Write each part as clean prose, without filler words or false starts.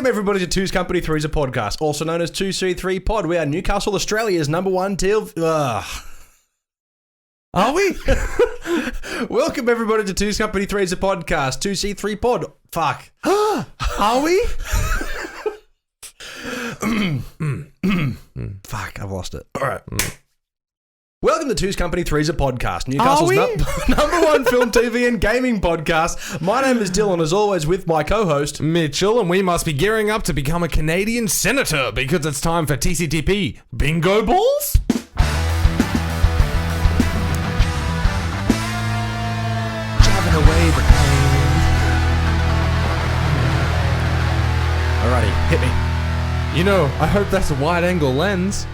Welcome everybody to Two's Company Three's a podcast, also known as 2C3 Pod. We are Newcastle, Australia's number one Are we? Welcome everybody to Two's Company Three's a podcast, 2C3 Pod. Fuck. Are we? Fuck, I've lost it. All right. Welcome to Two's Company Three's a podcast, Newcastle's number one film, TV and gaming podcast. My name is Dylan, as always, with my co-host Mitchell, and we must be gearing up to become a Canadian senator because it's time for TCTP bingo balls. Driving away the pain. Alrighty, hit me. You know, I hope that's a wide-angle lens.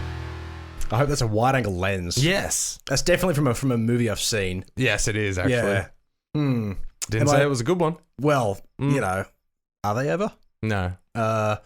I hope that's a wide-angle lens. Yes. That's definitely from a movie I've seen. Yes, it is, actually. Yeah. Didn't say it was a good one. Well, you know, are they ever? No. Nah.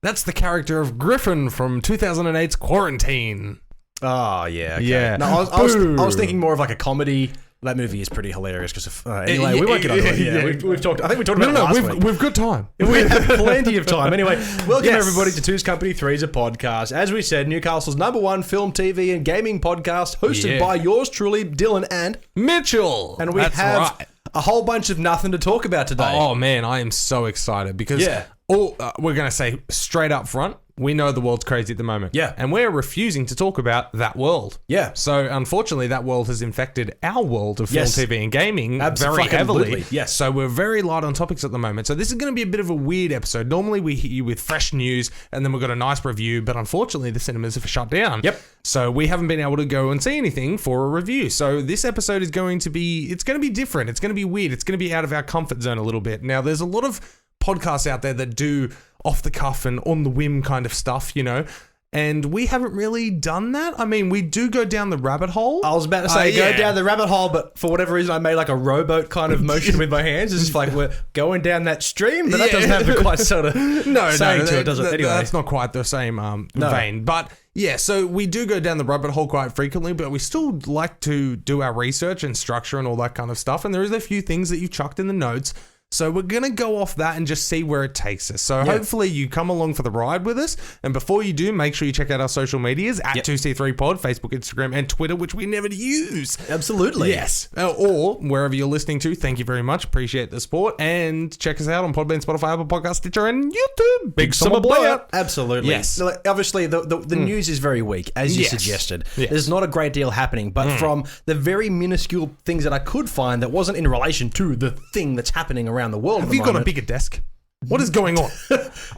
That's the character of Griffin from 2008's Quarantine. Oh, yeah. Okay. Yeah. No, I was thinking more of like a comedy. That movie is pretty hilarious because of... anyway, we won't get onto it. Yeah, we've talked... I think we talked about it last week. We've got time. We have plenty of time. Anyway, welcome everybody to Two's Company Three's a podcast. As we said, Newcastle's number one film, TV and gaming podcast, hosted by yours truly, Dylan and... Mitchell. And we have a whole bunch of nothing to talk about today. Oh, man, I am so excited because we're going to say straight up front, we know the world's crazy at the moment. Yeah. And we're refusing to talk about that world. Yeah. So, unfortunately, that world has infected our world of film, TV, and gaming very heavily. Absolutely. Yes. So, we're very light on topics at the moment. So, this is going to be a bit of a weird episode. Normally, we hit you with fresh news, and then we've got a nice review. But, unfortunately, the cinemas have shut down. Yep. So, we haven't been able to go and see anything for a review. So, this episode is going to be... It's going to be different. It's going to be weird. It's going to be out of our comfort zone a little bit. Now, there's a lot of podcasts out there that do off the cuff and on the whim kind of stuff, you know, and we haven't really done that. I mean, we do go down the rabbit hole. I was about to say go down the rabbit hole, but for whatever reason I made like a rowboat kind of motion with my hands. It's just like we're going down that stream, but that doesn't have the quite sort of saying to it, does it? Anyway. That's not quite the same vein, but yeah, so we do go down the rabbit hole quite frequently, but we still like to do our research and structure and all that kind of stuff, and there is a few things that you've chucked in the notes. So we're going to go off that and just see where it takes us. So hopefully you come along for the ride with us. And before you do, make sure you check out our social medias at 2C3Pod, Facebook, Instagram, and Twitter, which we never use. Absolutely. Yes. Or wherever you're listening to, thank you very much. Appreciate the support. And check us out on Podbean, Spotify, Apple Podcast, Stitcher, and YouTube. Big summer blowout. Absolutely. Yes. Obviously, the news is very weak, as you suggested. Yes. There's not a great deal happening, but from the very minuscule things that I could find that wasn't in relation to the thing that's happening around the world. Have you got a bigger desk? What is going on?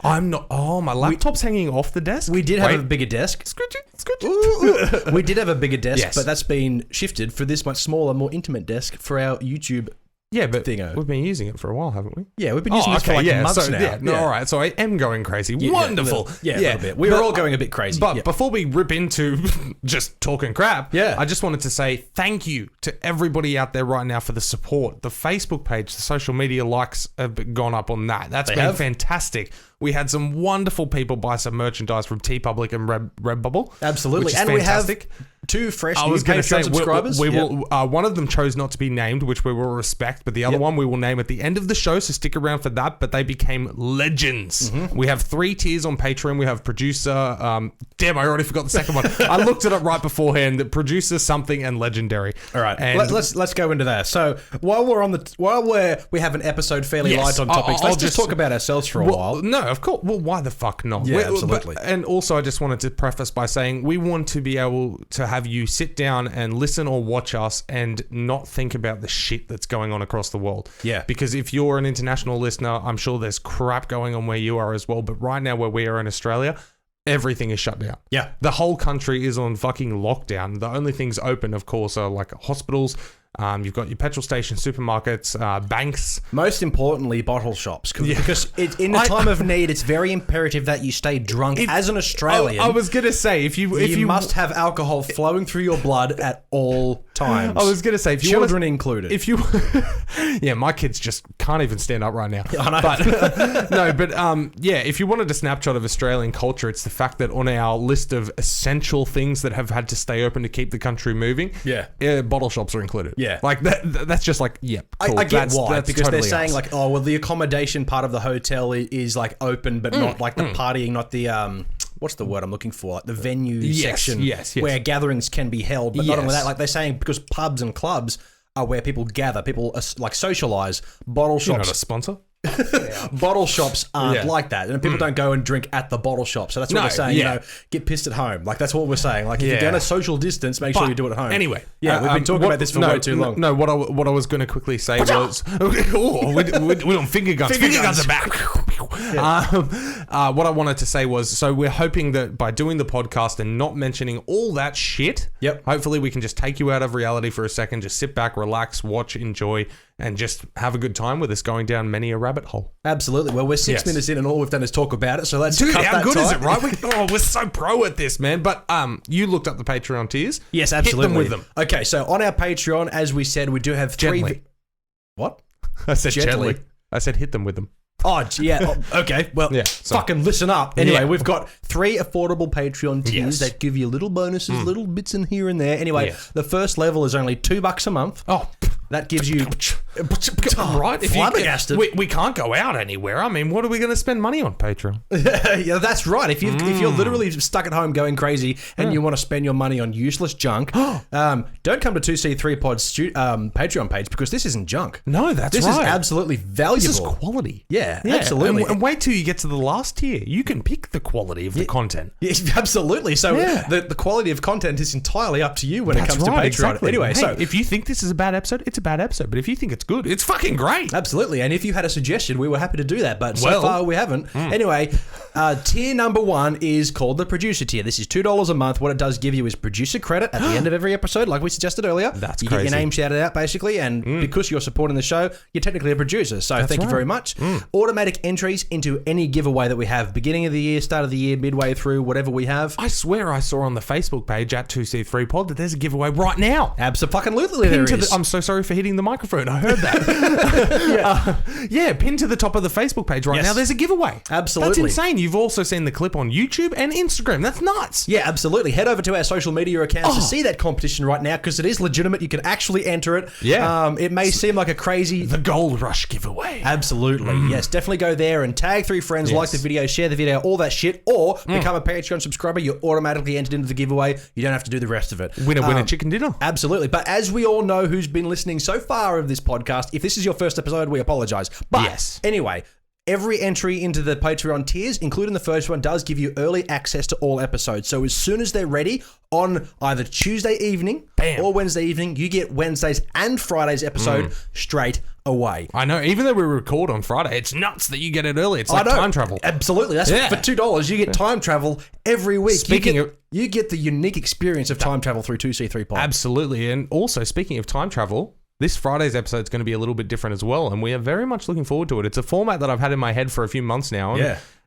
I'm not... Oh, my laptop's hanging off the desk. We did have a bigger desk. Scooch. We did have a bigger desk, but that's been shifted for this much smaller, more intimate desk for our YouTube. Yeah, but thingo. We've been using it for a while, haven't we? Yeah, we've been using this for like months now. All right, so I am going crazy. Wonderful. A little bit. We were all going a bit crazy. But before we rip into just talking crap, I just wanted to say thank you to everybody out there right now for the support. The Facebook page, the social media likes have gone up on that. That's been fantastic. We had some wonderful people buy some merchandise from TeePublic and Redbubble. Absolutely. Which is and fantastic. We have two fresh new Patreon subscribers. We will. One of them chose not to be named, which we will respect, but the other one we will name at the end of the show, so stick around for that. But they became legends. We have 3 tiers on Patreon. We have producer... damn, I already forgot the second one. I looked it up right beforehand. The producer, something, and legendary. All right. And let's go into that. So while we have an episode fairly light on topics, let's just talk about ourselves for a while. No, of course. Well, why the fuck not? Yeah, absolutely. And also, I just wanted to preface by saying we want to be able to have you sit down and listen or watch us and not think about the shit that's going on across the world. Yeah. Because if you're an international listener, I'm sure there's crap going on where you are as well. But right now, where we are in Australia, everything is shut down. Yeah. The whole country is on fucking lockdown. The only things open, of course, are like hospitals. You've got your petrol stations, supermarkets, banks. Most importantly, bottle shops. Because in a time of need, it's very imperative that you stay drunk. As an Australian, I was going to say, if you must have alcohol flowing through your blood at all times. I was going to say, if children included. If you, yeah, my kids just can't even stand up right now. I know. But if you wanted a snapshot of Australian culture, it's the fact that on our list of essential things that have had to stay open to keep the country moving, bottle shops are included. Yeah. Like that's just like, yep. Cool. I get why, that's because totally they're saying us. like, oh, well, the accommodation part of the hotel is like open, but not like the partying, not the what's the word I'm looking for? Like the venue section, where gatherings can be held, but not only that. Like they're saying, because pubs and clubs are where people gather, people like socialize. Bottle shops, You're not a sponsor. bottle shops aren't like that, and people don't go and drink at the bottle shop. So that's what we're saying. You know, get pissed at home. Like that's what we're saying. Like if you're going to social distance, make sure you do it at home. Anyway, we've been talking about this for way too long. No, what I was going to quickly say was, we're on finger guns. Finger guns are back. What I wanted to say was, so we're hoping that by doing the podcast and not mentioning all that shit, hopefully we can just take you out of reality for a second, just sit back, relax, watch, enjoy, and just have a good time with us going down many a rabbit hole. Absolutely. Well, we're 6 minutes in and all we've done is talk about it, so let's cut how that good is time. it, right? We're so pro at this, man. But you looked up the Patreon tiers. Yes, absolutely. Hit them with them. Okay, so on our Patreon, as we said, we do have Gently. What? I said Gently. I said hit them with them. Oh, yeah. Okay. Well, fucking listen up. Anyway, we've got 3 affordable Patreon tiers that give you little bonuses, little bits in here and there. Anyway, the first level is only $2 a month. Oh, that gives you right. Flabbergasted. We can't go out anywhere. I mean, what are we going to spend money on Patreon? Yeah, that's right. If you're literally stuck at home going crazy and you want to spend your money on useless junk, don't come to 2C3 Pod's Patreon page, because this isn't junk. No, that's this right. This is absolutely valuable. This is quality. Yeah, absolutely. And wait till you get to the last tier. You can pick the quality of the content. Yeah, absolutely. So the quality of content is entirely up to you when it comes to Patreon. Exactly. Anyway, so if you think this is a bad episode, it's a bad episode. But if you think it's good, it's fucking great. Absolutely. And if you had a suggestion, we were happy to do that. But so far, we haven't. Anyway, tier number 1 is called the producer tier. This is $2 a month. What it does give you is producer credit at the end of every episode, like we suggested earlier. That's you crazy. get your name shouted out, basically. And because you're supporting the show, you're technically a producer. So thank you very much. Automatic entries into any giveaway that we have. Beginning of the year, start of the year, midway through, whatever we have. I swear I saw on the Facebook page at 2C3 Pod that there's a giveaway right now. Absolutely, there is. I'm so sorry for hitting the microphone. I heard that. Pinned to the top of the Facebook page right now, there's a giveaway. Absolutely. That's insane. You've also seen the clip on YouTube and Instagram. That's nuts. Yeah, absolutely. Head over to our social media accounts to see that competition right now, because it is legitimate. You can actually enter it. Yeah. It may seem like a crazy... The Gold Rush giveaway. Absolutely. Yes, definitely go there and tag 3 friends, like the video, share the video, all that shit, or become a Patreon subscriber. You're automatically entered into the giveaway. You don't have to do the rest of it. Winner, chicken dinner. Absolutely. But as we all know who's been listening so far of this podcast, if this is your first episode, we apologize. But anyway, every entry into the Patreon tiers, including the first one, does give you early access to all episodes. So as soon as they're ready, on either Tuesday evening or Wednesday evening, you get Wednesday's and Friday's episode straight away. I know. Even though we record on Friday, it's nuts that you get it early. It's like time travel. Absolutely. That's for $2. You get time travel every week. You get the unique experience of time travel through 2C3 Pod. Absolutely. And also, speaking of time travel, this Friday's episode is going to be a little bit different as well, and we are very much looking forward to it. It's a format that I've had in my head for a few months now.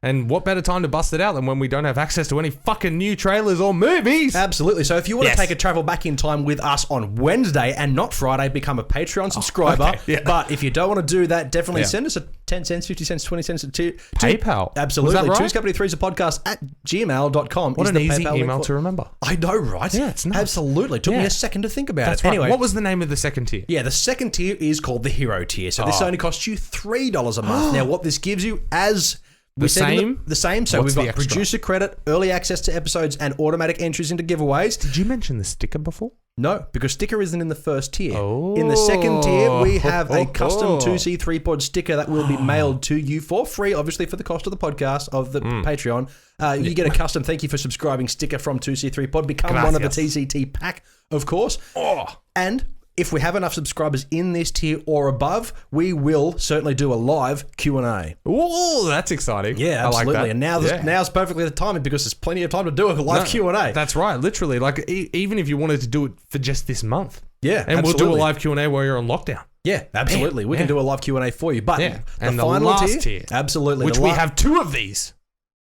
And what better time to bust it out than when we don't have access to any fucking new trailers or movies? Absolutely. So if you want to take a travel back in time with us on Wednesday and not Friday, become a Patreon subscriber. But if you don't want to do that, definitely send us a 10 cents, 50 cents, 20 cents. PayPal. Absolutely. Was that right? Two's Company Three's a podcast at gmail.com. What an easy email to remember. I know, right? Yeah, it's nuts. Absolutely. Took me a second to think about That's it. Right. Anyway, what was the name of the second tier? Yeah, the second tier is called the Hero tier. So this only costs you $3 a month. Now, what this gives you as... The same? The same. So we've got producer credit, early access to episodes, and automatic entries into giveaways. Did you mention the sticker before? No, because sticker isn't in the first tier. Oh. In the second tier, we have a custom 2C3 Pod sticker that will be mailed to you for free, obviously for the cost of the podcast, of the Patreon. You get a custom thank you for subscribing sticker from 2C3 Pod. Become one of the TCT pack, of course. And... if we have enough subscribers in this tier or above, we will certainly do a live Q&A. Oh, that's exciting. Yeah, absolutely. I like that. And now's perfectly the timing, because there's plenty of time to do a live Q&A. That's right. Literally, like even if you wanted to do it for just this month. Yeah, and we'll do a live Q&A while you're on lockdown. Yeah, absolutely. We can do a live Q&A for you. But and the final last tier. Absolutely. Which we have 2 of these.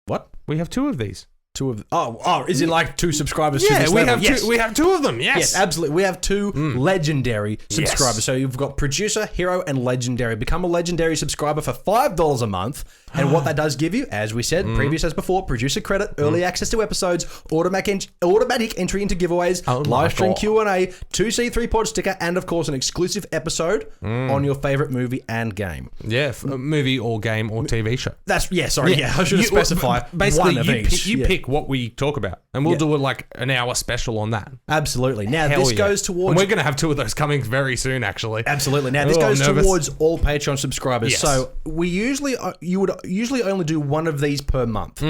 What? We have 2 of these. Is it like 2 subscribers to this level? Yes, we have 2 of them. Yes, absolutely. We have 2 legendary subscribers. So you've got producer, hero, and legendary. Become a legendary subscriber for $5 a month, And what that does give you, as we said, previous as before, producer credit, early access to episodes, automatic entry into giveaways, live stream Q&A, 2C3 Pod sticker, and of course an exclusive episode on your favorite movie and game. Yeah, movie or game or TV show. I should specify. Basically, you pick what we talk about, and we'll do like an hour special on that. Absolutely. Now, this goes towards... And we're going to have 2 of those coming very soon, actually. Absolutely. Now, this goes towards all Patreon subscribers. Yes. So, you would usually only do one of these per month.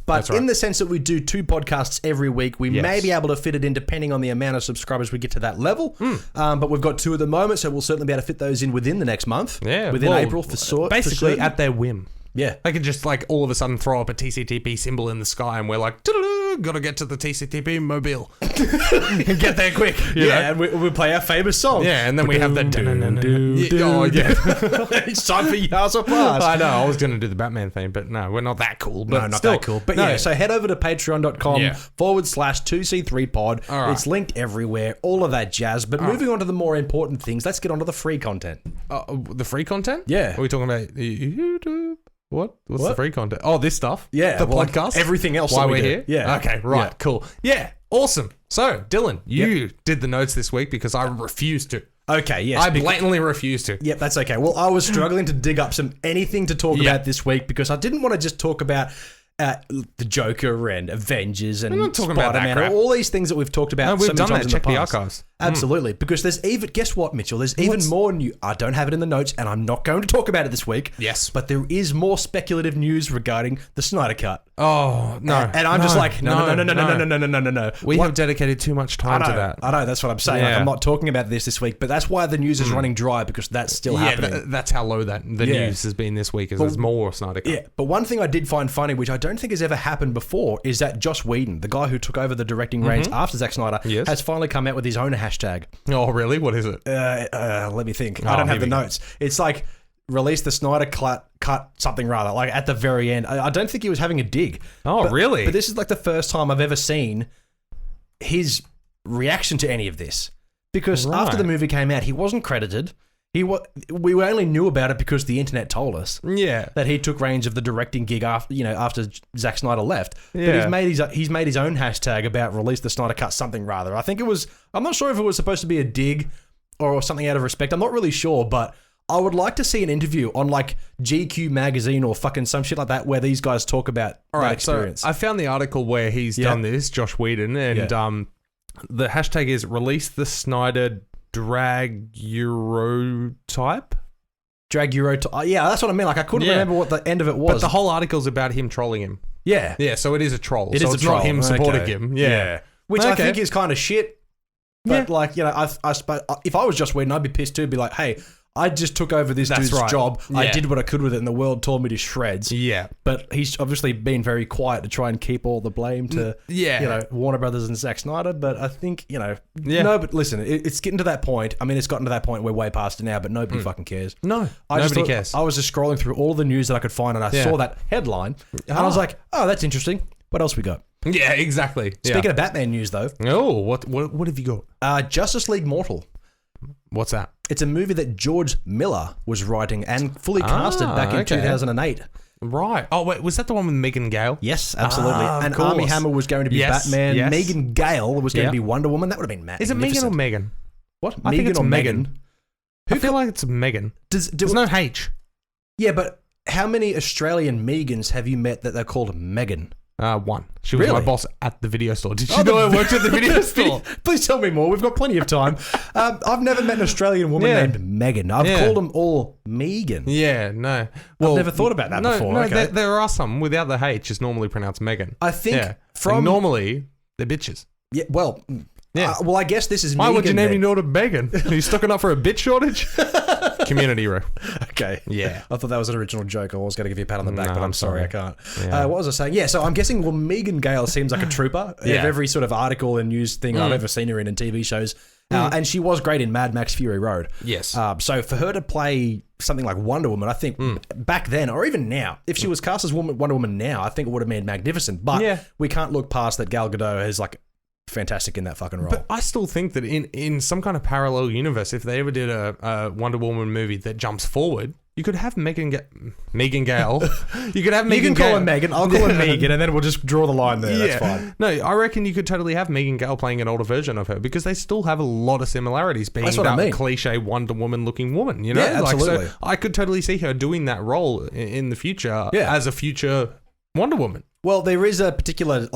But in the sense that we do 2 podcasts every week, we may be able to fit it in depending on the amount of subscribers we get to that level. But we've got 2 at the moment, so we'll certainly be able to fit those in within the next month. Yeah. Within April, for sure. Basically, at their whim. Yeah. They could just like all of a sudden throw up a TCTP symbol in the sky and we're like, gotta get to the TCTP mobile. And get there quick. And we play our famous song. Yeah, and then we have the... It's time for Years of Past. I know, I was going to do the Batman theme, but no, we're not that cool. But no, not that cool. But so head over to patreon.com/2C3pod. Right. It's linked everywhere, all of that jazz. But moving on to the more important things, let's get on to the free content. The free content? Yeah. Are we talking about YouTube? What's the free content? Oh, this stuff? Yeah. The podcast? Everything else Why we're here? Yeah. Okay, right, cool. Yeah, awesome. So, Dylan, you did the notes this week because I refused to. Okay, yes. I blatantly refused to. Yep, that's okay. Well, I was struggling to dig up anything to talk about this week because I didn't want to just talk about the Joker and Avengers and Spider-Man, all these things that we've talked about. No, we've done that. Check the archives. Absolutely, because there's even, guess what, Mitchell? There's even more new. I don't have it in the notes, and I'm not going to talk about it this week. Yes, but there is more speculative news regarding the Snyder Cut. Oh no! And I'm just like, no. We have dedicated too much time to that. I know. That's what I'm saying. Like, I'm not talking about this week, but that's why the news is running dry because that's still happening. That's how low the news has been this week. Is there's more Snyder Cut. Yeah, but one thing I did find funny, which I don't think has ever happened before, is that Joss Whedon, the guy who took over the directing reins after Zack Snyder, has finally come out with his own hashtag. Oh, really? What is it? Let me think. I don't have the notes. It's like, release the Snyder cut something rather, like at the very end. I don't think he was having a dig. Oh, really? But this is like the first time I've ever seen his reaction to any of this. Because after the movie came out, he wasn't credited. We only knew about it because the internet told us. Yeah, that he took reins of the directing gig after Zack Snyder left. Yeah. But he's made his own hashtag about release the Snyder cut something rather. I think it was. I'm not sure if it was supposed to be a dig or something out of respect. I'm not really sure, but I would like to see an interview on like GQ magazine or fucking some shit like that where these guys talk about that experience. So I found the article where he's done this, Josh Whedon, and the hashtag is release the Snyder Drag Euro type. Yeah, that's what I mean. Like, I couldn't remember what the end of it was. But the whole article's about him trolling him. Yeah. Yeah, so it is a troll. It's not him supporting him. Yeah. Which I think is kind of shit. But, like, you know, I suppose if I was Joss Whedon, I'd be pissed too. Be like, hey, I just took over this dude's job. Yeah. I did what I could with it, and the world tore me to shreds. Yeah. But he's obviously been very quiet to try and keep all the blame to, Warner Brothers and Zack Snyder. But I think, no, but listen, it's getting to that point. I mean, it's gotten to that point. We're way past it now, but nobody fucking cares. No, nobody cares. I was just scrolling through all the news that I could find, and I saw that headline, and I was like, oh, that's interesting. What else we got? Yeah, exactly. Speaking of Batman news, though. Oh, what have you got? Justice League Mortal. What's that? It's a movie that George Miller was writing and fully casted back in 2008. Right. Oh, wait, was that the one with Megan Gale? Yes, absolutely. And Armie Hammer was going to be Batman. Yes. Megan Gale was going to be Wonder Woman. That would have been magnificent. Is it Megan or Megan? What? I think it's Megan. I feel like it's Megan. There's no H. Yeah, but how many Australian Megans have you met that they're called Megan? One. She was my boss at the video store. Did you know I worked at the video store? Please tell me more. We've got plenty of time. I've never met an Australian woman named Megan. I've called them all Megan. Yeah, no. Well, I've never thought about that before. No, there are some without the H. It's normally pronounced Megan. I think normally they're bitches. Yeah. Well. Yeah. Well, I guess this is Why Megan. Would you name your daughter Megan? Are you stocking up for a bitch shortage? Community row. Okay. Yeah. I thought that was an original joke. I was going to give you a pat on the back, but I'm sorry I can't. Yeah. What was I saying? Yeah, so I'm guessing, Megan Gale seems like a trooper of every sort of article and news thing I've ever seen her in TV shows. And she was great in Mad Max Fury Road. Yes. So for her to play something like Wonder Woman, I think back then, or even now, if she was cast as Wonder Woman now, I think it would have been magnificent. But we can't look past that Gal Gadot is like fantastic in that fucking role. But I still think that in some kind of parallel universe, if they ever did a Wonder Woman movie that jumps forward, you could have Megan Gale. You could have You Megan can call Gale. her Megan. I'll call her Megan, and then we'll just draw the line there. That's fine. No, I reckon you could totally have Megan Gale playing an older version of her because they still have a lot of similarities being That's what I that mean. cliche Wonder Woman looking woman, you know? Yeah, absolutely. Like, so I could totally see her doing that role in the future as a future Wonder Woman. Well, there is a particular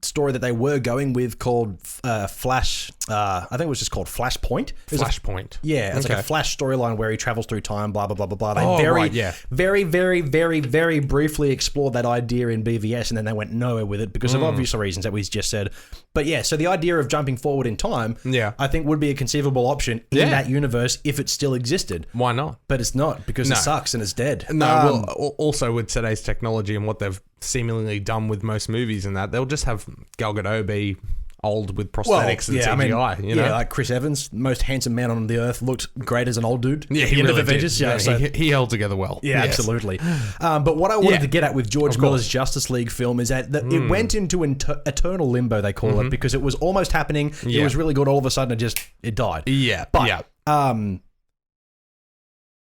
story that they were going with called Flash. I think it was just called Flashpoint. Flashpoint. Yeah, it's like a Flash storyline where he travels through time, blah, blah, blah, blah, blah. They very, very briefly explored that idea in BVS, and then they went nowhere with it because of obvious reasons that we just said. But yeah, so the idea of jumping forward in time, I think would be a conceivable option in that universe if it still existed. Why not? But it's not because it sucks and it's dead. No, well, also with today's technology and what they've seemingly done with most movies and that, they'll just have Gal Gadot be old with prosthetics and CGI. You know? Yeah, like Chris Evans, most handsome man on the earth, looked great as an old dude. Yeah, at the he end really of Avengers. did. Yeah, so, he held together well. Yeah, absolutely. But what I wanted to get at with George Miller's Justice League film is that it went into eternal limbo, they call it, because it was almost happening. It was really good. All of a sudden, it died. Yeah, but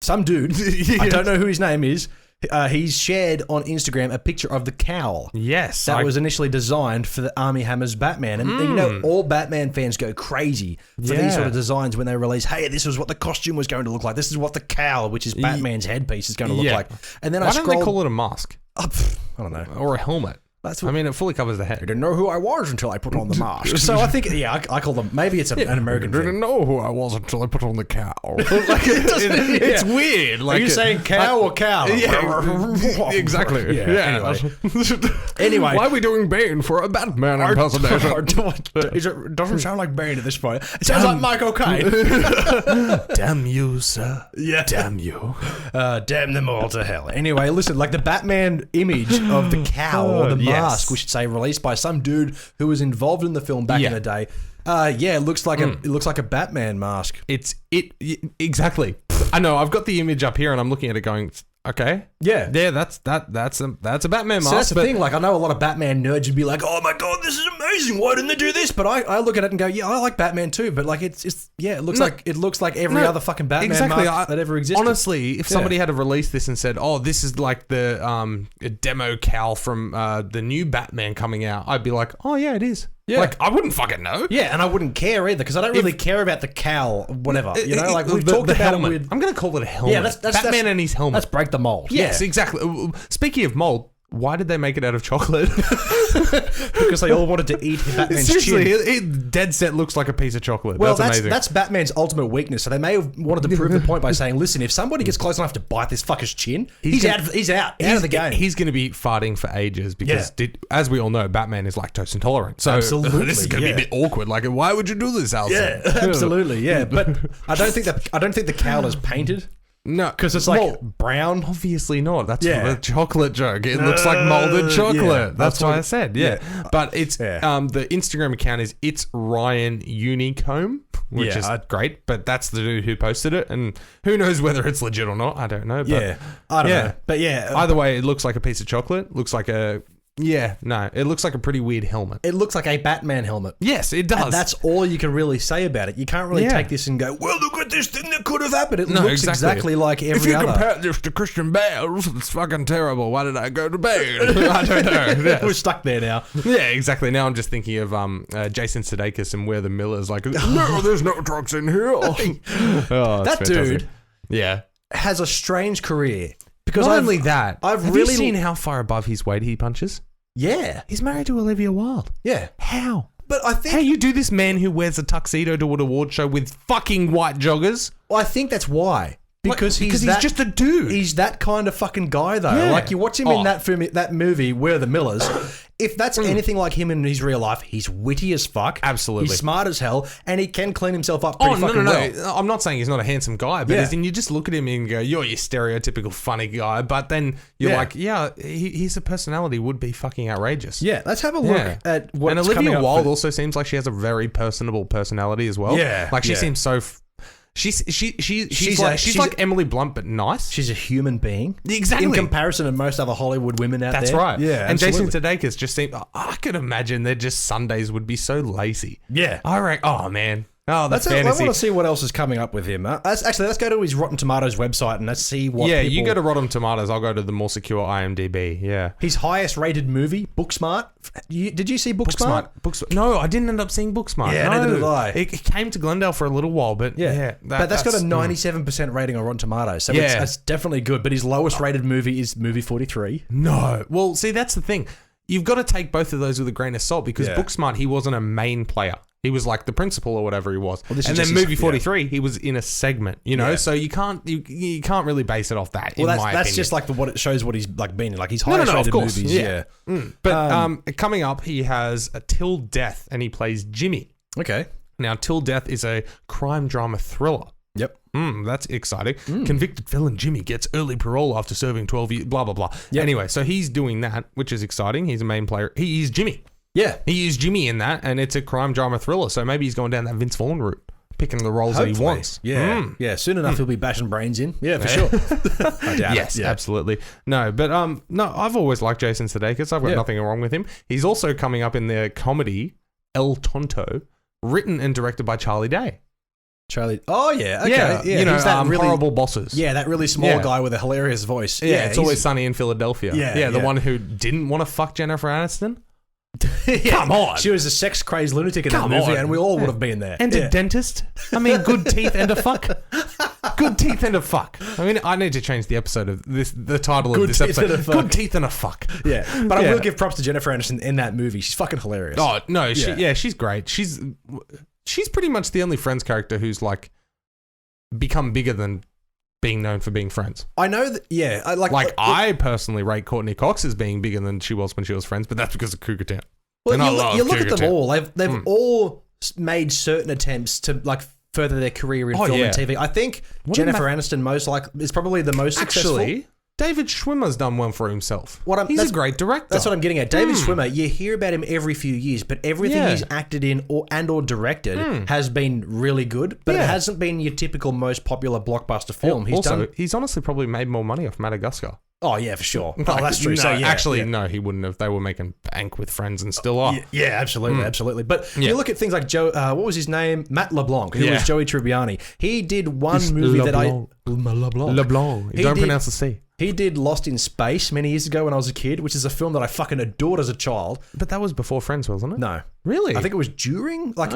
some dude, I don't know who his name is. He's shared on Instagram a picture of the cowl. Yes. That was initially designed for the Armie Hammer's Batman. And you know, all Batman fans go crazy for these sort of designs when they release, hey, this is what the costume was going to look like. This is what the cowl, which is Batman's headpiece, is going to look like. And then Why don't they call it a mask? I don't know. Or a helmet. That's I mean, it fully covers the head. I didn't know who I was until I put on the mask. So I think, I call them, maybe it's an American thing. I didn't know who I was until I put on the cowl. It's weird. Like, are you saying cow or cow? Yeah, exactly. Yeah. Anyway. Why are we doing Bane for a Batman impersonation? It doesn't sound like Bane at this point. It sounds like Michael Caine. Damn you, sir. Yeah. Damn you. Damn them all to hell. Anyway, listen, like the Batman image of the cowl or the mask, we should say, released by some dude who was involved in the film back in the day. It looks like a Batman mask. Exactly. I know. I've got the image up here, and I'm looking at it, going, okay, yeah, that's a Batman mask. So that's the thing. Like, I know a lot of Batman nerds would be like, oh my god, this is amazing. Why didn't they do this? But I look at it and go, yeah, I like Batman too. But like, it looks like every other fucking Batman mask that ever existed. Honestly, if somebody had to release this and said, oh, this is like the demo cowl from the new Batman coming out, I'd be like, oh yeah, it is. Yeah. Like, I wouldn't fucking know. Yeah, and I wouldn't care either because I don't really care about the cowl, whatever. You know, like we've talked about helmet. it with... I'm going to call it a helmet. Yeah, that's Batman and his helmet. Let's break the mold. Yes, exactly. Speaking of mold, why did they make it out of chocolate? Because they all wanted to eat Batman's Seriously, chin. it dead set looks like a piece of chocolate. Well, that's amazing. That's Batman's ultimate weakness. So they may have wanted to prove the point by saying, listen, if somebody gets close enough to bite this fucker's chin, he's out of the game. He's going to be farting for ages because, as we all know, Batman is lactose intolerant. So this is going to be a bit awkward. Like, why would you do this, Alison? Yeah, absolutely, yeah. But I don't think the cowl is painted. No, because it's like brown. Obviously not. That's the chocolate joke. It looks like molded chocolate. Yeah, that's why I said, But it's the Instagram account is It's Ryan Unicomb, which is great. But that's the dude who posted it, and who knows whether it's legit or not. I don't know. But, I don't know. But either way, it looks like a piece of chocolate. Looks like a. Yeah, no, it looks like a pretty weird helmet. It looks like a Batman helmet. Yes, it does. And that's all you can really say about it. You can't really take this and go, well, look at this thing that could have happened. It looks exactly like every other. If you compare this to Christian Bale's, it's fucking terrible. Why did I go to bed? I don't know. Yes. We're stuck there now. Yeah, exactly. Now I'm just thinking of Jason Sudeikis and Where the Miller's like, no, there's no drugs in here. That dude has a strange career. Because Not only that, I've have really you seen how far above his weight he punches? Yeah. He's married to Olivia Wilde. Yeah. How? But I think... How you do this man who wears a tuxedo to an award show with fucking white joggers? Well, I think that's why. Because he's just a dude. He's that kind of fucking guy, though. Yeah. Like, you watch him in that movie, Where the Millers... If that's anything like him in his real life, he's witty as fuck. Absolutely. He's smart as hell, and he can clean himself up pretty fucking well. No. I'm not saying he's not a handsome guy, but as in you just look at him and go, you're your stereotypical funny guy, but then you're like, his personality would be fucking outrageous. Yeah, let's have a look at what's And Olivia Wilde also seems like she has a very personable personality as well. Yeah. Like she seems so... She's like Emily Blunt, but nice. She's a human being. Exactly. In comparison to most other Hollywood women out there. That's right. Yeah, and Jason Sudeikis just seemed... I could imagine that just Sundays would be so lazy. Yeah. I reckon... Oh, man. Oh, that's I fantasy. want to see what else is coming up with him. Actually, let's go to his Rotten Tomatoes website and let's see what. Yeah, you go to Rotten Tomatoes. I'll go to the more secure IMDb. Yeah. His highest rated movie, Booksmart. Did you see Booksmart? Booksmart. No, I didn't end up seeing Booksmart. Yeah, no. neither did I. It came to Glendale for a little while, but but that's got a 97% rating on Rotten Tomatoes, so it's definitely good. But his lowest rated movie is movie 43. No. Well, see, that's the thing. You've got to take both of those with a grain of salt because Booksmart, he wasn't a main player. He was like the principal or whatever he was. Well, and then movie 43, he was in a segment, you know? So you can't really base it off that, in my opinion. That's just like what it shows what he's like been in. Like his highest rated movies. Yeah. But coming up, he has a Till Death and he plays Jimmy. Okay. Now, Till Death is a crime drama thriller. Yep. That's exciting. Convicted felon Jimmy gets early parole after serving 12 years, blah, blah, blah. Yep. Anyway, so he's doing that, which is exciting. He's a main player. He is Jimmy. Yeah. He is Jimmy in that, and it's a crime drama thriller, so maybe he's going down that Vince Vaughn route, picking the roles that he wants. Yeah. Yeah, soon enough he'll be bashing brains in. Yeah, for sure. I doubt yes, it. Absolutely. No, but no, I've always liked Jason Sudeikis. I've got nothing wrong with him. He's also coming up in the comedy El Tonto, written and directed by Charlie Day. Charlie. Oh, yeah. Okay. Yeah. You know, he's that really, Horrible Bosses. Yeah, that really small guy with a hilarious voice. Yeah, It's Always Sunny in Philadelphia. Yeah, the one who didn't want to fuck Jennifer Aniston. Come on. She was a sex-crazy lunatic in that movie, and we all would have been there. And a dentist. I mean, good teeth and a fuck. Good teeth and a fuck. I mean, I need to change the episode of this. The title of this episode. Good teeth and a fuck. Yeah, but I will give props to Jennifer Aniston in that movie. She's fucking hilarious. Oh no, she's great. She's pretty much the only Friends character who's like become bigger than being known for being Friends. I know that. Yeah, I personally rate Courtney Cox as being bigger than she was when she was Friends, but that's because of Cougar Town. Well, you look at them all. They've all made certain attempts to like further their career in film and TV. I think Jennifer Aniston is probably the most successful. Actually, David Schwimmer's done one for himself. He's a great director. That's what I'm getting at. David Schwimmer, you hear about him every few years, but everything he's acted in or directed has been really good, but it hasn't been your typical most popular blockbuster film. He's honestly probably made more money off Madagascar. Oh, yeah, for sure. Oh, that's true. No, he wouldn't have. They were making bank with Friends and still are. Yeah, absolutely, absolutely. But you look at things like Joe, what was his name? Matt LeBlanc, who was Joey Tribbiani. He did one movie LeBlanc. You don't pronounce the C. He did Lost in Space many years ago when I was a kid, which is a film that I fucking adored as a child. But that was before Friends, wasn't it? No. Really? I think it was during, like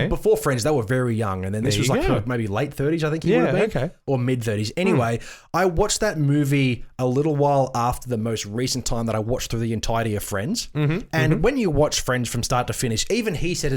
before Friends, they were very young. And then this was maybe late 30s, I think he would have been. Or mid 30s. Anyway, I watched that movie a little while after the most recent time that I watched through the entirety of Friends. And when you watch Friends from start to finish, even he said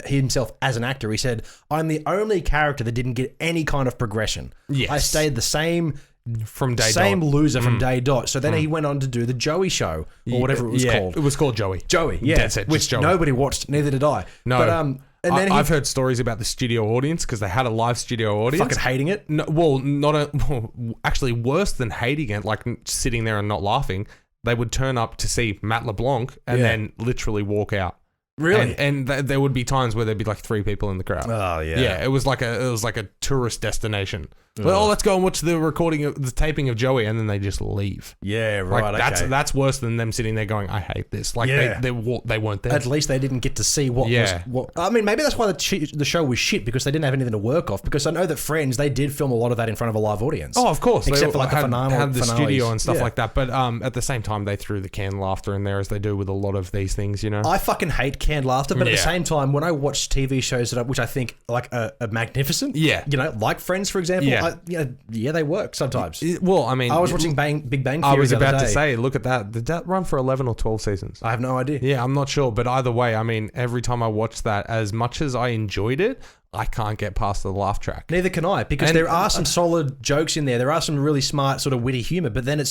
himself as an actor, he said, I'm the only character that didn't get any kind of progression. Yes. I stayed the same from day same dot. Loser from day dot. So then he went on to do the Joey Show or whatever it was called. It was called Joey. That's it, which Joey. Nobody watched. Neither did I. No. But, and then I've heard stories about the studio audience because they had a live studio audience. Fucking hating it. No, actually worse than hating it, like sitting there and not laughing. They would turn up to see Matt LeBlanc and then literally walk out. Really? And there would be times where there'd be like 3 people in the crowd. Oh yeah. Yeah, it was like a tourist destination. Well, let's go and watch the taping of Joey, and then they just leave. Yeah, right. Like, that's worse than them sitting there going, "I hate this." Like they weren't there. At least they didn't get to see what was. What, I mean, maybe that's why the show was shit because they didn't have anything to work off. Because I know that Friends, they did film a lot of that in front of a live audience. Oh, of course, except for like the had the studio and stuff like that. But at the same time, they threw the canned laughter in there as they do with a lot of these things. You know, I fucking hate canned laughter, but at the same time, when I watch TV shows which I think like are magnificent, you know, like Friends, for example, yeah, they work sometimes. Well, I mean, I was watching Big Bang Theory. I was about to say, look at that. Did that run for 11 or 12 seasons? I have no idea. Yeah, I'm not sure. But either way, I mean, every time I watch that, as much as I enjoyed it, I can't get past the laugh track. Neither can I, because there are some solid jokes in there. There are some really smart, sort of witty humor, but then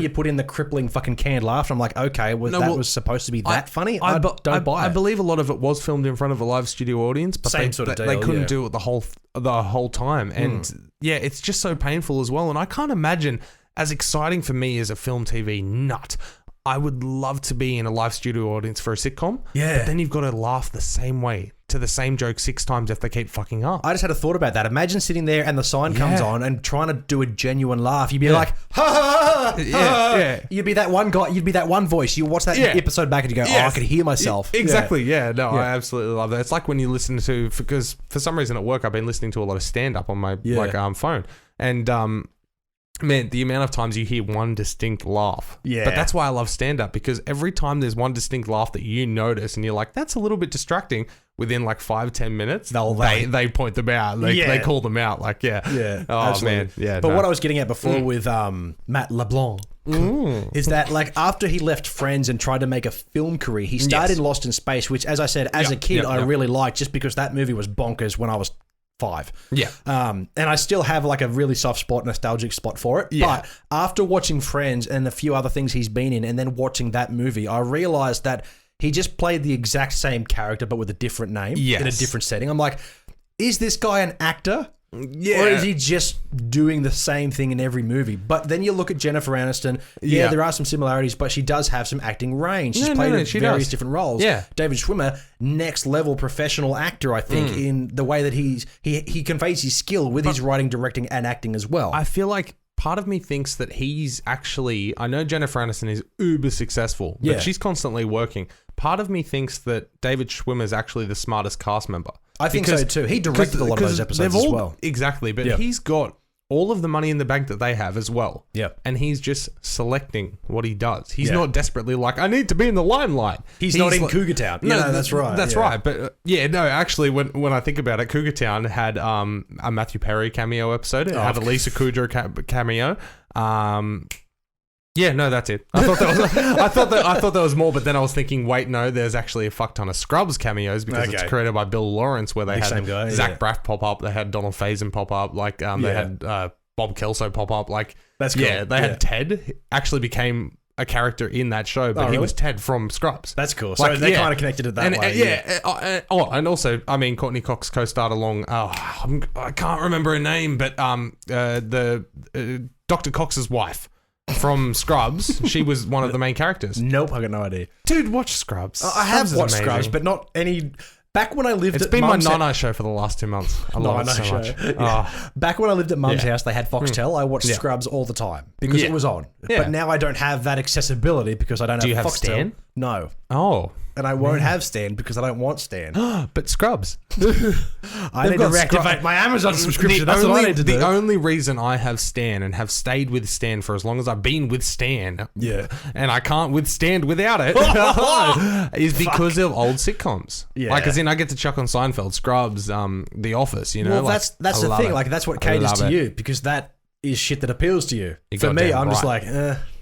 you put in the crippling fucking canned laughter. I'm like, okay, that was supposed to be that funny? I don't buy it. I believe a lot of it was filmed in front of a live studio audience, but they couldn't do it the whole time. And it's just so painful as well. And I can't imagine, as exciting for me as a film TV nut, I would love to be in a live studio audience for a sitcom. Yeah. But then you've got to laugh the same way to the same joke 6 times if they keep fucking up. I just had a thought about that. Imagine sitting there and the sign comes on and trying to do a genuine laugh. You'd be like, ha ha ha, ha. You'd be that one guy. You'd be that one voice. You watch that episode back and you go, oh, I could hear myself. Exactly. Yeah. No, I absolutely love that. It's like when you listen to, because for some reason at work I've been listening to a lot of stand-up on my phone, and man, the amount of times you hear one distinct laugh. Yeah. But that's why I love stand-up, because every time there's one distinct laugh that you notice and you're like, that's a little bit distracting, within like 5-10 minutes, they point them out. They call them out. Like, Yeah. Oh, absolutely. Man. Yeah. But what I was getting at before with Matt LeBlanc is that, like, after he left Friends and tried to make a film career, he started Lost in Space, which, as I said, as a kid, I really liked, just because that movie was bonkers when I was 5. Yeah. And I still have like a really soft spot, nostalgic spot for it. Yeah. But after watching Friends and a few other things he's been in, and then watching that movie, I realized that he just played the exact same character, but with a different name in a different setting. I'm like, is this guy an actor? Yeah. Or is he just doing the same thing in every movie? But then you look at Jennifer Aniston. Yeah, there are some similarities, but she does have some acting range. She's played various different roles. Yeah. David Schwimmer, next level professional actor, I think, in the way that he conveys his skill with his writing, directing, and acting as well. I feel like part of me thinks that he's actually, I know Jennifer Aniston is uber successful, but she's constantly working. Part of me thinks that David Schwimmer is actually the smartest cast member. I think so too. He directed a lot of those episodes as well. Exactly, but he's got all of the money in the bank that they have as well. Yeah. And he's just selecting what he does. He's not desperately like, I need to be in the limelight. He's not in Cougar Town. No, that's right. That's right. But actually, when I think about it, Cougar Town had a Matthew Perry cameo episode. It had a Lisa Kudrow cameo. Yeah, no, that's it. I thought that was more, but then I was thinking, wait, no, there's actually a fuck ton of Scrubs cameos, because it's created by Bill Lawrence, where they had Zach Braff pop up, they had Donald Faison pop up, like they had Bob Kelso pop up, like that's cool. Yeah, they had Ted actually became a character in that show, but he was Ted from Scrubs. That's cool. So they kind of connected it that way. And also, I mean, Courtney Cox co-starred along. I can't remember her name, but the Dr. Cox's wife from Scrubs, she was one of the main characters. Nope, I got no idea. Dude, watch Scrubs. I have watched Scrubs, but not any. Back when I lived it's at been Mum's my Nana show for the last 2 months. I love it so much. Yeah. Back when I lived at Mum's house, they had Foxtel. I watched Scrubs all the time because it was on. But now I don't have that accessibility because I don't have Foxtel. Do you have Stan? No. Oh. And I won't have Stan because I don't want Stan. But Scrubs. I need to reactivate my Amazon subscription. That's what I need to do. The only reason I have Stan and have stayed with Stan for as long as I've been with Stan, and I can't withstand without it, is because of old sitcoms. Yeah. Like, as in, I get to chuck on Seinfeld, Scrubs, The Office, you know? Well, that's the thing. Like, that's what caters to you, because that is shit that appeals to you. For me, I'm just like,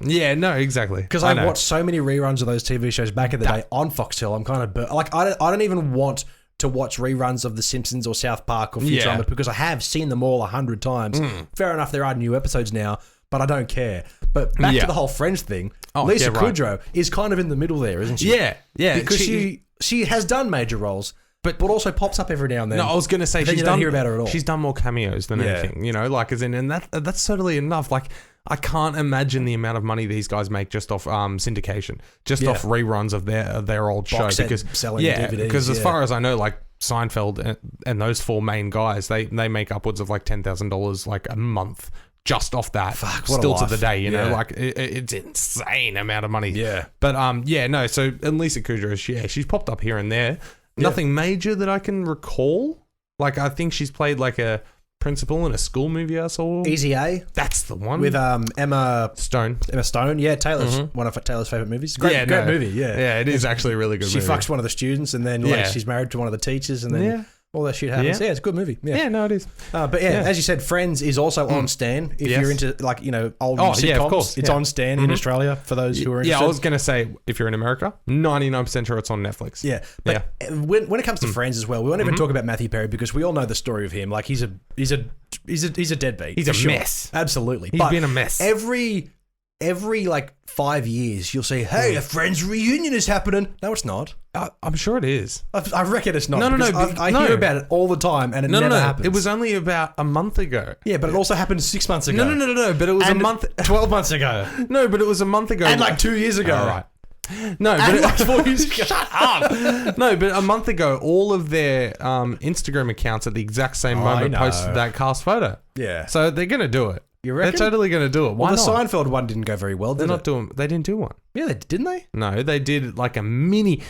Yeah, no, exactly. Because I watched so many reruns of those TV shows back in the day on Foxtel. I'm kind of like, I don't even want to watch reruns of The Simpsons or South Park or Futurama because I have seen them all 100 times. Fair enough, there are new episodes now, but I don't care. But back to the whole Friends thing, Lisa Kudrow is kind of in the middle there, isn't she? Yeah, yeah. Because she has done major roles. But also pops up every now and then. No, I was going to say she's done. Hear about her at all. She's done more cameos than anything, you know. Like, as in, and that's totally enough. Like, I can't imagine the amount of money these guys make just off syndication, just off reruns of their old show. Because selling DVDs. Because as far as I know, like Seinfeld and those 4 main guys, they make upwards of like $10,000 like a month just off that. Still to the day, you know, like it's insane amount of money. Yeah. But no. So and Lisa Kudrow, she's popped up here and there. Nothing major that I can recall. Like, I think she's played like a principal in a school movie I saw. Easy A. That's the one. With Emma Stone. Emma Stone. Yeah, Taylor's one of Taylor's favourite movies. Great movie, yeah. Yeah, it is actually a really good movie. She fucks one of the students and then like, she's married to one of the teachers and then... all that shit happens. Yeah, it's a good movie. Yeah, no, it is. But as you said, Friends is also on Stan. If you're into, like, you know, old sitcoms, of course. It's on Stan in Australia for those who are interested. Yeah, I was going to say, if you're in America, 99% sure it's on Netflix. Yeah. But when it comes to Friends as well, we won't even talk about Matthew Perry because we all know the story of him. Like, he's a deadbeat. He's a mess. Absolutely. He's been a mess. Every like 5 years, you'll say, "Hey, a Friends reunion is happening." No, it's not. I'm sure it is. I reckon it's not. No. I hear about it all the time, and it never happens. It was only about a month ago. Yeah, but it also happened 6 months ago. No. But it was a month, 12 months ago. No, but it was a month ago, and like 2 years ago. All right. No, but Shut up. No, but a month ago, all of their Instagram accounts at the exact same moment posted that cast photo. Yeah. So they're going to do it. You reckon? They're totally going to do it. Why well, the not? Seinfeld one didn't go very well, did it? They didn't do one. Yeah, didn't they? No, they did like a mini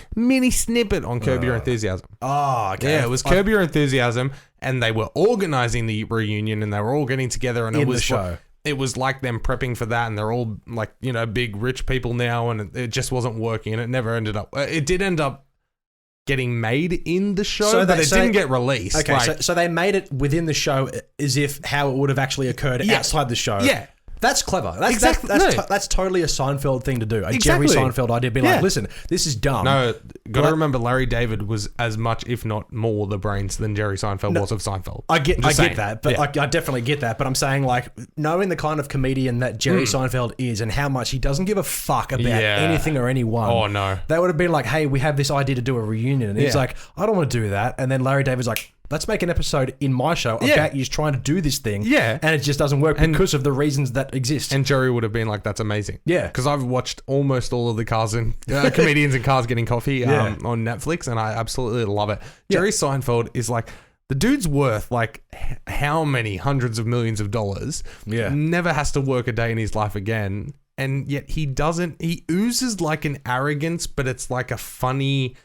snippet on Curb Your Enthusiasm. Oh, okay. Yeah, it was Curb Your Enthusiasm, and they were organizing the reunion, and they were all getting together, and it was the show. It was like them prepping for that, and they're all like, you know, big rich people now, and it just wasn't working, and it never ended up. It did end up getting made in the show, but it didn't get released. Okay, so they made it within the show as if how it would have actually occurred outside the show. Yeah. That's clever. That's totally a Seinfeld thing to do. Exactly. Jerry Seinfeld idea. Be like, listen, this is dumb. No, got to remember, Larry David was as much, if not more, the brains than Jerry Seinfeld was of Seinfeld. I get that, but I definitely get that. But I'm saying, like, knowing the kind of comedian that Jerry Seinfeld is and how much he doesn't give a fuck about anything or anyone. Oh, no. They would have been like, hey, we have this idea to do a reunion. And he's like, I don't want to do that. And then Larry David's like, let's make an episode in my show about you trying to do this thing. Yeah. And it just doesn't work because of the reasons that exist. And Jerry would have been like, that's amazing. Yeah. Because I've watched almost all of the Cars and comedians in Cars Getting Coffee on Netflix, and I absolutely love it. Jerry Seinfeld is like, the dude's worth like how many hundreds of millions of dollars. Yeah. Never has to work a day in his life again. And yet he oozes like an arrogance, but it's like a funny...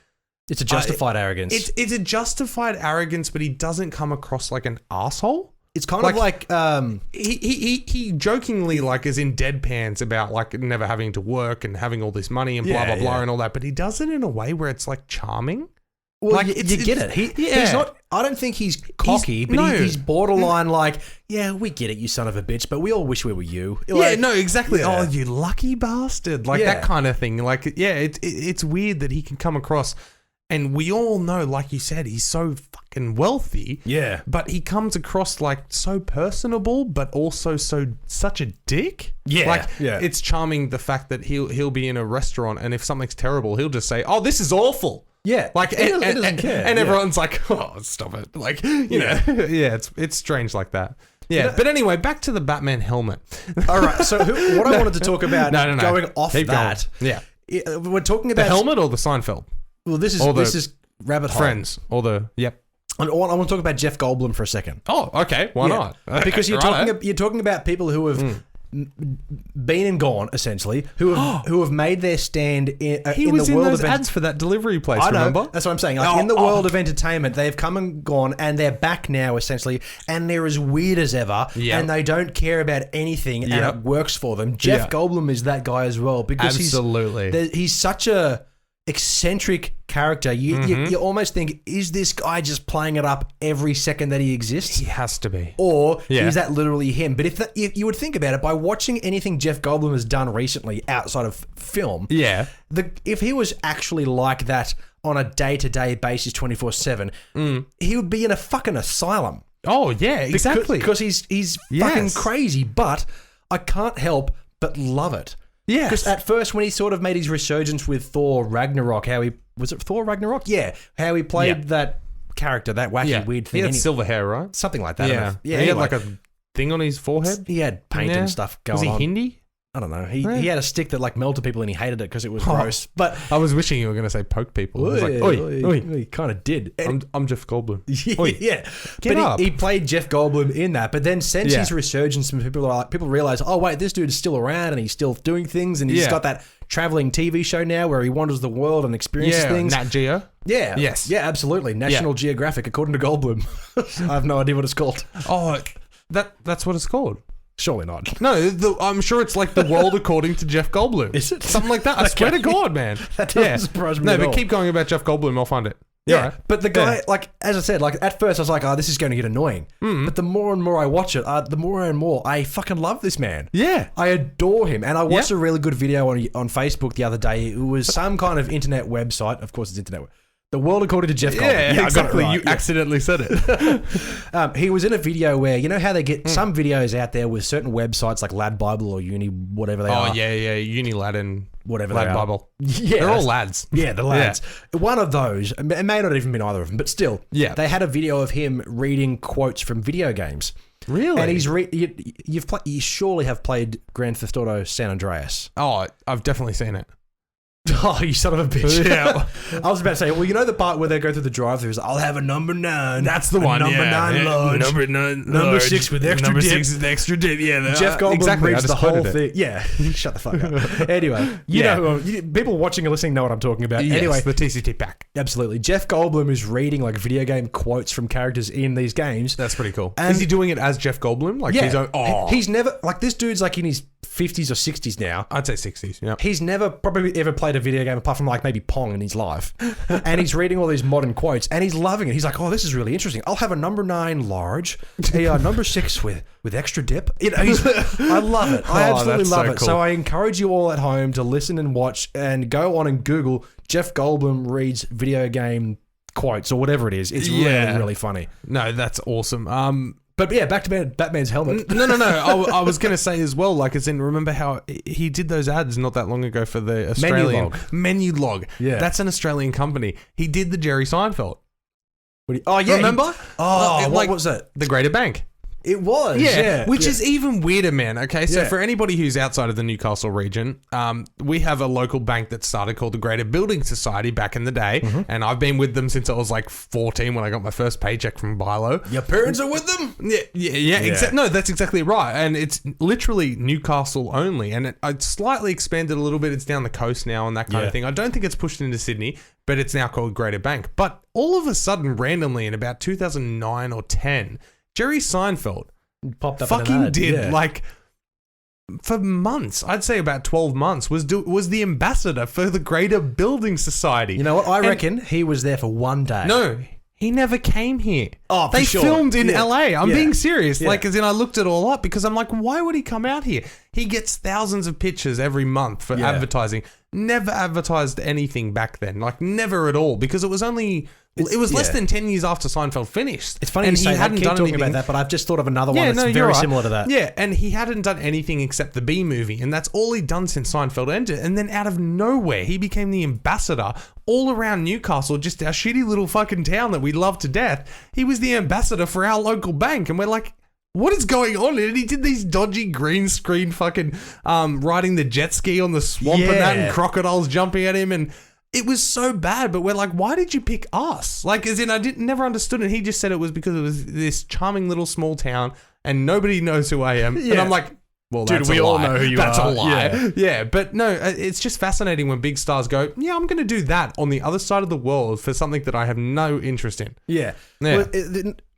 It's a justified arrogance. It's a justified arrogance, but he doesn't come across like an asshole. It's kind of like he jokingly like is in deadpans about like never having to work and having all this money and blah blah blah and all that, but he does it in a way where it's like charming. Well, like you get it. He's not. I don't think he's cocky, but he's borderline. Like, yeah, we get it, you son of a bitch, but we all wish we were you. Like, Exactly. Yeah. Oh, you lucky bastard! Like that kind of thing. Like, it's weird that he can come across. And we all know, like you said, he's so fucking wealthy. Yeah. But he comes across like so personable, but also such a dick. Yeah. Like, it's charming the fact that he'll be in a restaurant, and if something's terrible, he'll just say, "Oh, this is awful." Yeah. Like, he doesn't care. And everyone's like, "Oh, stop it." Like, you know, it's strange like that. Yeah. But anyway, back to the Batman helmet. All right. So what I wanted to talk about going off Keep that. Going. Yeah. We're talking about the helmet or the Seinfeld. Well, this is rabbit hole. Friends or the I want to talk about Jeff Goldblum for a second. Oh, okay. Why not? Because you're talking about people who have been and gone, essentially, who have made their stand in the world of ads for that delivery place. I know. Remember? That's what I'm saying. Like in the world of entertainment, they've come and gone, and they're back now, essentially, and they're as weird as ever, and they don't care about anything, and it works for them. Jeff Goldblum is that guy as well because he's such a eccentric character. You almost think, is this guy just playing it up every second that he exists? He has to be. Or is that literally him? But if you would think about it, by watching anything Jeff Goldblum has done recently outside of film, if he was actually like that on a day-to-day basis 24/7, he would be in a fucking asylum. Oh, yeah, exactly. Because he's fucking crazy, but I can't help but love it. Yeah, because at first when he sort of made his resurgence with Thor Ragnarok, was it Thor Ragnarok? Yeah, how he played that character, that wacky weird thing. He had silver hair, right? Something like that. Yeah, he had like a thing on his forehead. He had paint and stuff going on. Was he Hindi? I don't know. He had a stick that like melted people and he hated it because it was gross. But I was wishing you were going to say poke people. I was like, oi. He kind of did. I'm Jeff Goldblum. Yeah. But he played Jeff Goldblum in that. But then since his resurgence, people realize, oh wait, this dude is still around and he's still doing things, and he's got that traveling TV show now where he wanders the world and experiences things. Nat Geo. Yeah. Yes. Yeah, absolutely. National Geographic, according to Goldblum. I have no idea what it's called. Oh, that's what it's called. Surely not. No, I'm sure it's like the world according to Jeff Goldblum. Is it? Something like that. I swear to God, man. That doesn't surprise me at all. No, but keep going about Jeff Goldblum. I'll find it. Yeah, right. But the guy, like, as I said, like, at first I was like, oh, this is going to get annoying. But the more and more I watch it, the more and more I fucking love this man. Yeah. I adore him. And I watched a really good video on Facebook the other day. It was some kind of internet website. Of course, it's internet. The world according to Jeff Goldblum. Yeah, exactly. Right. You accidentally said it. He was in a video where, you know how they get some videos out there with certain websites like Lad Bible or Uni, whatever they are. Oh, yeah. Uni Lad and whatever Lad they are. Bible. Yeah. They're all lads. Yeah, the lads. Yeah. One of those, it may not even been either of them, but still, they had a video of him reading quotes from video games. Really? And he's you surely have played Grand Theft Auto San Andreas. Oh, I've definitely seen it. Oh, you son of a bitch. Yeah. I was about to say, well, you know the part where they go through the drive-thru, I'll have a number 9. That's the one. Number 9 large. Number 9 Number large. 6 with extra number dip. 6 with extra dip. Yeah. Jeff Goldblum exactly. reads the whole thing. It. Yeah. Shut the fuck up. Anyway, you know, people watching and listening know what I'm talking about. Yes, Anyway, the TCTP pack. Absolutely. Jeff Goldblum is reading like video game quotes from characters in these games. That's pretty cool. And is he doing it as Jeff Goldblum? Like yeah. his own, He's never, like this dude's like in his 50s or 60s now. I'd say 60s. Yeah. He's never probably ever played a video game apart from like maybe Pong in his life. And he's reading all these modern quotes and he's loving it. He's like, oh, this is really interesting. I'll have a number 9 large, a number 6 with extra dip. You know, I love it. I absolutely love it. Cool. So I encourage you all at home to listen and watch and go on and Google Jeff Goldblum reads video game quotes or whatever it is. It's really, really funny. No, that's awesome. But yeah, back to Batman's helmet. No. I was going to say as well, like, as in, remember how he did those ads not that long ago for the Australian Menu Log. Yeah. That's an Australian company. He did the Jerry Seinfeld. Oh, yeah. Remember? What was that? The Greater Bank. It was, yeah. Which is even weirder, man. Okay, so for anybody who's outside of the Newcastle region, we have a local bank that started called the Greater Building Society back in the day, and I've been with them since I was like 14 when I got my first paycheck from Bilo. Your parents are with them? Yeah. No, that's exactly right. And it's literally Newcastle only, and I slightly expanded a little bit. It's down the coast now and that kind of thing. I don't think it's pushed into Sydney, but it's now called Greater Bank. But all of a sudden, randomly, in about 2009 or 10, Jerry Seinfeld popped up fucking did like for months. I'd say about 12 months was the ambassador for the Greater Building Society. You know what? I reckon he was there for one day. No, he never came here. Oh, for they sure. filmed in LA. I'm being serious. Yeah. Like, as in, I looked it all up because I'm like, why would he come out here? He gets thousands of pictures every month for advertising. Never advertised anything back then. Like, never at all, because it was only. It was less than 10 years after Seinfeld finished. It's funny you say that. Keep talking about that, but I've just thought of another one that's very similar to that. Yeah, and he hadn't done anything except the B movie, and that's all he'd done since Seinfeld ended. And then out of nowhere, he became the ambassador all around Newcastle, just our shitty little fucking town that we love to death. He was the ambassador for our local bank, and we're like, what is going on? And he did these dodgy green screen fucking riding the jet ski on the swamp and that, and crocodiles jumping at him, and it was so bad, but we're like, why did you pick us? Like, as in, never understood it. He just said it was because it was this charming little small town and nobody knows who I am. Yeah. And I'm like, well, that's we all know who you are. That's a lie. Yeah, but no, it's just fascinating when big stars go, yeah, I'm going to do that on the other side of the world for something that I have no interest in. Yeah. Well,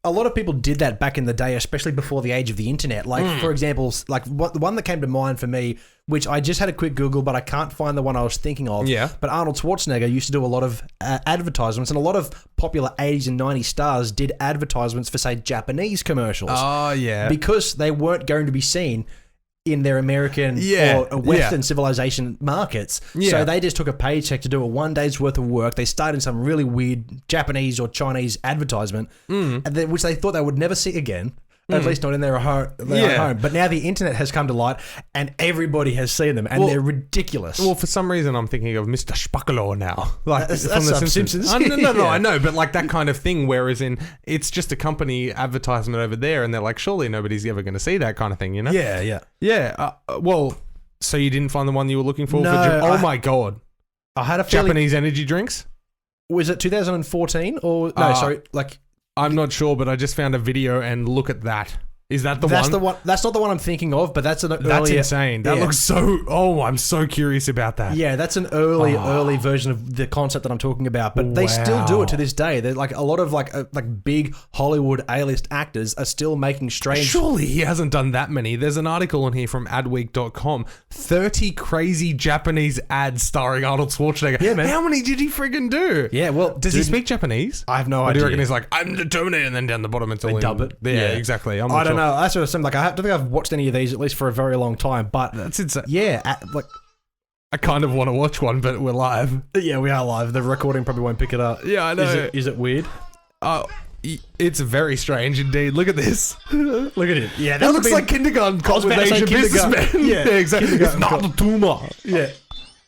a lot of people did that back in the day, especially before the age of the internet. Like, for example, like the one that came to mind for me, which I just had a quick Google, but I can't find the one I was thinking of. Yeah. But Arnold Schwarzenegger used to do a lot of advertisements, and a lot of popular 80s and 90s stars did advertisements for, say, Japanese commercials. Oh, yeah. Because they weren't going to be seen in their American or Western civilization markets. Yeah. So they just took a paycheck to do a one day's worth of work. They started in some really weird Japanese or Chinese advertisement, which they thought they would never see again. At least not in their home. But now the internet has come to light and everybody has seen them and they're ridiculous. Well, for some reason, I'm thinking of Mr. Spackalo now. Like that's from The Simpsons. No, I know. But like that kind of thing, whereas it's just a company advertisement over there and they're like, surely nobody's ever going to see that kind of thing, you know? Yeah. Yeah. Well, so you didn't find the one you were looking for? No. My God. I had a feeling, Japanese energy drinks? Was it 2014 or... No, sorry. Like... I'm not sure, but I just found a video and look at that. Is that the one? That's not the one I'm thinking of, but that's That's insane. That looks so... Oh, I'm so curious about that. Yeah, that's an early version of the concept that I'm talking about, but they still do it to this day. They're like a lot of like big Hollywood A-list actors are still making strange... Surely he hasn't done that many. There's an article in here from adweek.com. 30 crazy Japanese ads starring Arnold Schwarzenegger. Yeah, man. How many did he friggin' do? Yeah, well... Does he speak Japanese? I have no idea. Or do you reckon he's like, I'm the Terminator, and then down the bottom it's all... They dub it. Yeah, exactly. I don't know. That's what it seemed like. I don't think I've watched any of these, at least for a very long time, but... That's insane. Yeah, I kind of want to watch one, but we're live. Yeah, we are live. The recording probably won't pick it up. Yeah, I know. Is it weird? It's very strange indeed. Look at this. Look at it. Yeah, that looks like kindergarten cop with Asian businessmen. Yeah, exactly. It's not a tumor. Yeah.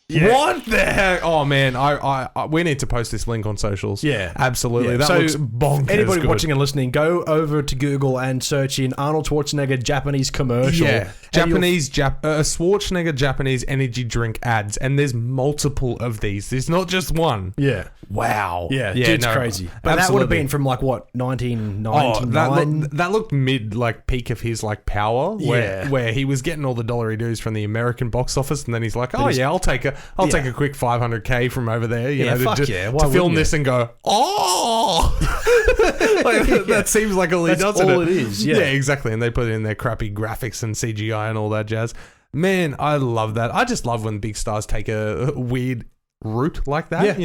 Yeah. What the heck? Oh man, I we need to post this link on socials. Yeah, absolutely. Yeah. That So looks bonkers. Anybody good. watching and listening, go over to Google and search in Arnold Schwarzenegger Japanese commercial. Yeah, Schwarzenegger Japanese energy drink ads, and there's multiple of these. There's not just one. Yeah. Wow. Yeah, it's crazy. But that would have been from like what, 1999? That looked mid, like peak of his like power, where he was getting all the dollary dues from the American box office, and then he's like, I'll take a quick $500K from over there, to film this and go, that seems like all he does. That's all it is. Yeah, exactly. And they put in their crappy graphics and CGI and all that jazz. Man, I love that. I just love when big stars take a weird route like that.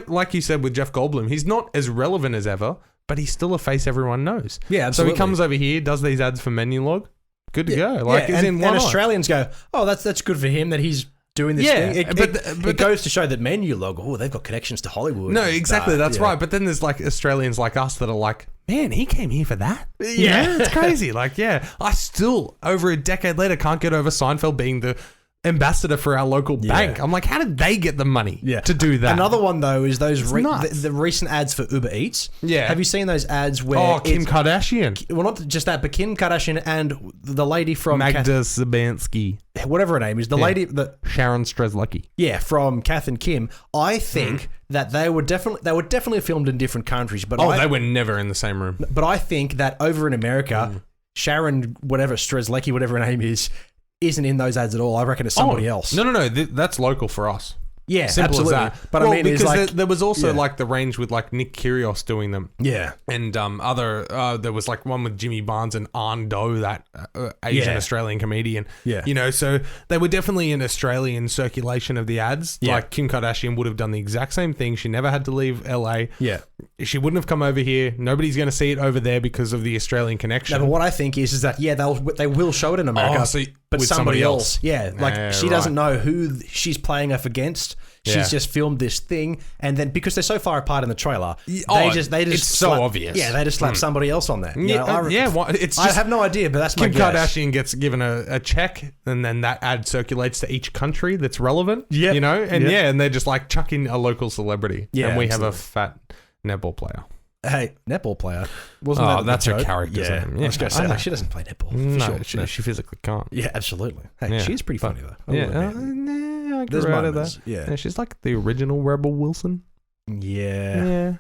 Like you said with Jeff Goldblum, he's not as relevant as ever, but he's still a face everyone knows. Yeah, absolutely. So he comes over here, does these ads for Menulog, good to go. And Australians go, that's good for him that he's doing this thing. It goes to show that Menulog, they've got connections to Hollywood. No, exactly, that's right. But then there's like Australians like us that are like, man, he came here for that. Yeah, it's crazy. I still, over a decade later, can't get over Seinfeld being the ambassador for our local bank. I'm like, how did they get the money to do that? Another one though is those the recent ads for Uber Eats. Yeah, have you seen those ads where Kim Kardashian? Well, not just that, but Kim Kardashian and the lady from Magda Sabansky, whatever her name is, the lady Sharon Strzelecki. Yeah, from Kath and Kim. I think that they were definitely filmed in different countries, but they were never in the same room. But I think that over in America, Sharon Strzelecki, whatever her name is, isn't in those ads at all. I reckon it's somebody else. No. That's local for us. Yeah, simple absolutely. As that. But I mean, because there was also like the range with like Nick Kyrgios doing them. Yeah, and there was like one with Jimmy Barnes and Arn Do, that Asian Australian comedian. Yeah, so they were definitely in Australian circulation of the ads. Yeah. Like Kim Kardashian would have done the exact same thing. She never had to leave LA. Yeah, she wouldn't have come over here. Nobody's going to see it over there because of the Australian connection. No, but what I think is that they will show it in America, but somebody else. Yeah, she doesn't know who she's playing up against. She's just filmed this thing, and then because they're so far apart in the trailer, they just it's so obvious. Yeah, they just slap somebody else on there. I have no idea, but that's Kim my guess. Kardashian gets given a check, and then that ad circulates to each country that's relevant. Yeah, and they're just like chucking a local celebrity. Yeah, and we have a fat netball player. Hey, netball player. Wasn't that's her character's name. Yeah, I was going to say, she doesn't play netball. No, she physically can't. Yeah, absolutely. Hey, she's pretty funny though. I get out of that. Yeah, she's like the original Rebel Wilson. Yeah.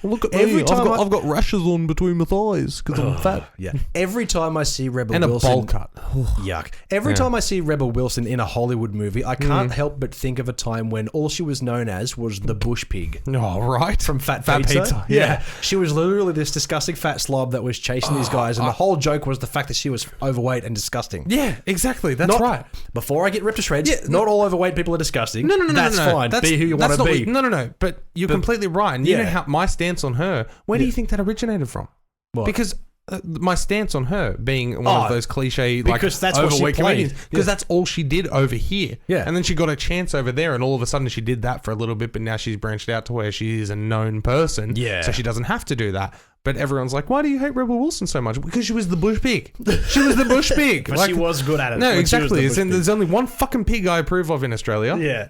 Look at me. I've got rashes on between my thighs because I'm fat. Yeah. Every time I see Rebel and Wilson, a bowl cut. Yuck. Every time I see Rebel Wilson in a Hollywood movie, I can't help but think of a time when all she was known as was the bush pig. Oh, right. From Fat Pizza. Yeah. She was literally this disgusting fat slob that was chasing these guys, and the whole joke was the fact that she was overweight and disgusting. Yeah, exactly. That's right. Before I get ripped to shreds, not all overweight people are disgusting. No. That's fine. Be who you want to be. No. But you're completely right. And you know how my stance on her, where do you think that originated from? What? Because my stance on her being one of those cliche, like, because that's what she played. Because that's all she did over here. Yeah. And then she got a chance over there, and all of a sudden she did that for a little bit, but now she's branched out to where she is a known person. Yeah. So she doesn't have to do that. But everyone's like, why do you hate Rebel Wilson so much? Because she was the bush pig. She was the bush pig. But she was good at it. No, exactly. There's only one fucking pig I approve of in Australia. Yeah.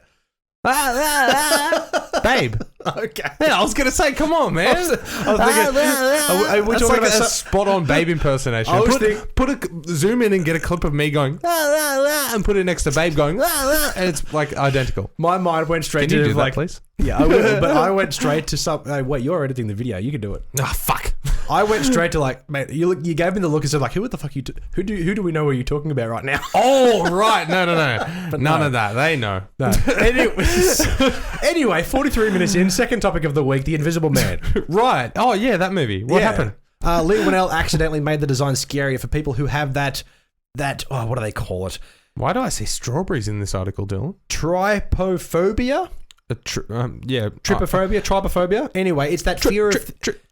Babe. Okay. Yeah, I was going to say, come on, man. I was thinking, that's like a spot-on Babe impersonation. Zoom in and get a clip of me going, and put it next to Babe going, and it's like identical. My mind went straight to Can you do that, please? Yeah, I will, but I went straight to some. Wait, you're editing the video. You can do it. Fuck. I went straight to like, mate. You gave me the look and said like, who the fuck you? Who do we know what you're talking about right now? Oh, right. No. But none of that. They know. No. Anyway, 43 minutes in. Second topic of the week: The Invisible Man. Right. Oh yeah, that movie. What happened? Lee Winnell accidentally made the design scarier for people who have that. What do they call it? Why do I see strawberries in this article, Dylan? Trypophobia. Trypophobia. Anyway, it's that fear of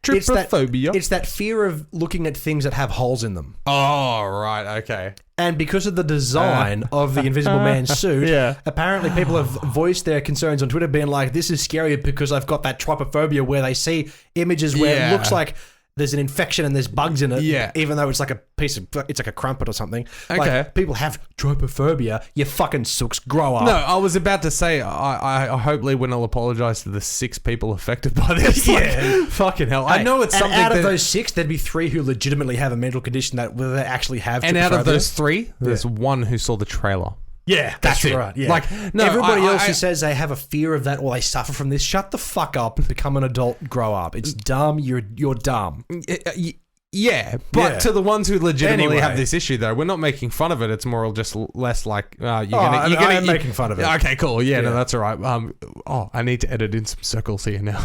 trypophobia. It's that fear of looking at things that have holes in them. Oh, right, okay. And because of the design of the Invisible Man suit, apparently people have voiced their concerns on Twitter, being like, "This is scary because I've got that trypophobia," where they see images where it looks like there's an infection and there's bugs in it. Yeah. Even though it's like it's like a crumpet or something. Okay. Like, people have trypophobia. You fucking sooks, grow up. No, I was about to say, I hope Lee Winnell apologise to the 6 people affected by this. Yeah. Fucking hell. I know it's and something out of that- those 6, there'd be 3 who legitimately have a mental condition that whether they actually have And out of trypophobia. those 3, there's one who saw the trailer. Yeah, that's it. right. Yeah. Like, no, everybody else I- who says they have a fear of that or they suffer from this, shut the fuck up, become an adult, grow up. It's dumb. You're dumb. Yeah, but Yeah. to the ones who legitimately Anyway. have this issue, though, we're not making fun of it. It's more just less like I am making fun of it. Okay, cool. Yeah, no, Yeah. that's all right. I need to edit in some circles here now.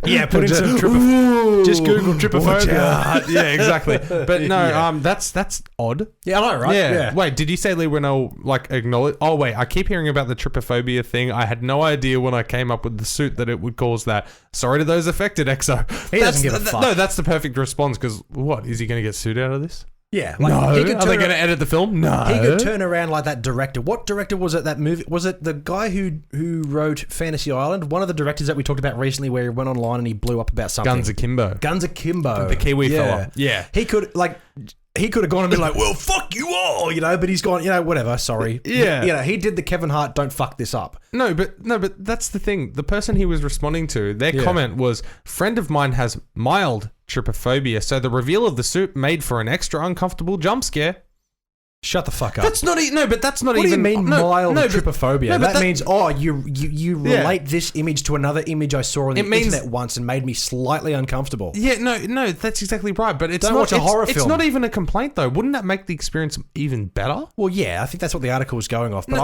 Yeah, put in Just- some Ooh, just Google watch trypophobia. out. Yeah, exactly. But no, Yeah. that's odd. Yeah, I know, right? Yeah. Wait, did you say Lee Winnell acknowledge? Oh wait, I keep hearing about the trypophobia thing. I had no idea when I came up with the suit that it would cause that. Sorry to those affected, EXO. He doesn't give a fuck. No, that's the perfect response because what is he going to get sued out of this? Yeah. No. he could Are they turn going to edit the film? No. He could turn around like that director. What director was it, that movie? Was it the guy who wrote Fantasy Island? One of the directors that we talked about recently where he went online and he blew up about something. Guns Akimbo. Guns Akimbo. The Kiwi fella. Yeah. He could have gone and been like, well, fuck you all, but he's gone, whatever, sorry. Yeah. He did the Kevin Hart, don't fuck this up. No, but that's the thing. The person he was responding to, their comment was, friend of mine has mild trypophobia, so the reveal of the suit made for an extra uncomfortable jump scare. Shut the fuck up. That's not even... No, but that's not What even... do you mean mild trypophobia? No, but that means, you relate this image to another image I saw on the internet once and made me slightly uncomfortable. Yeah, no, that's exactly right. But it's Don't not watch a horror It's film. not even a complaint, though. Wouldn't that make the experience even better? Well, yeah, I think that's what the article was going off. But No,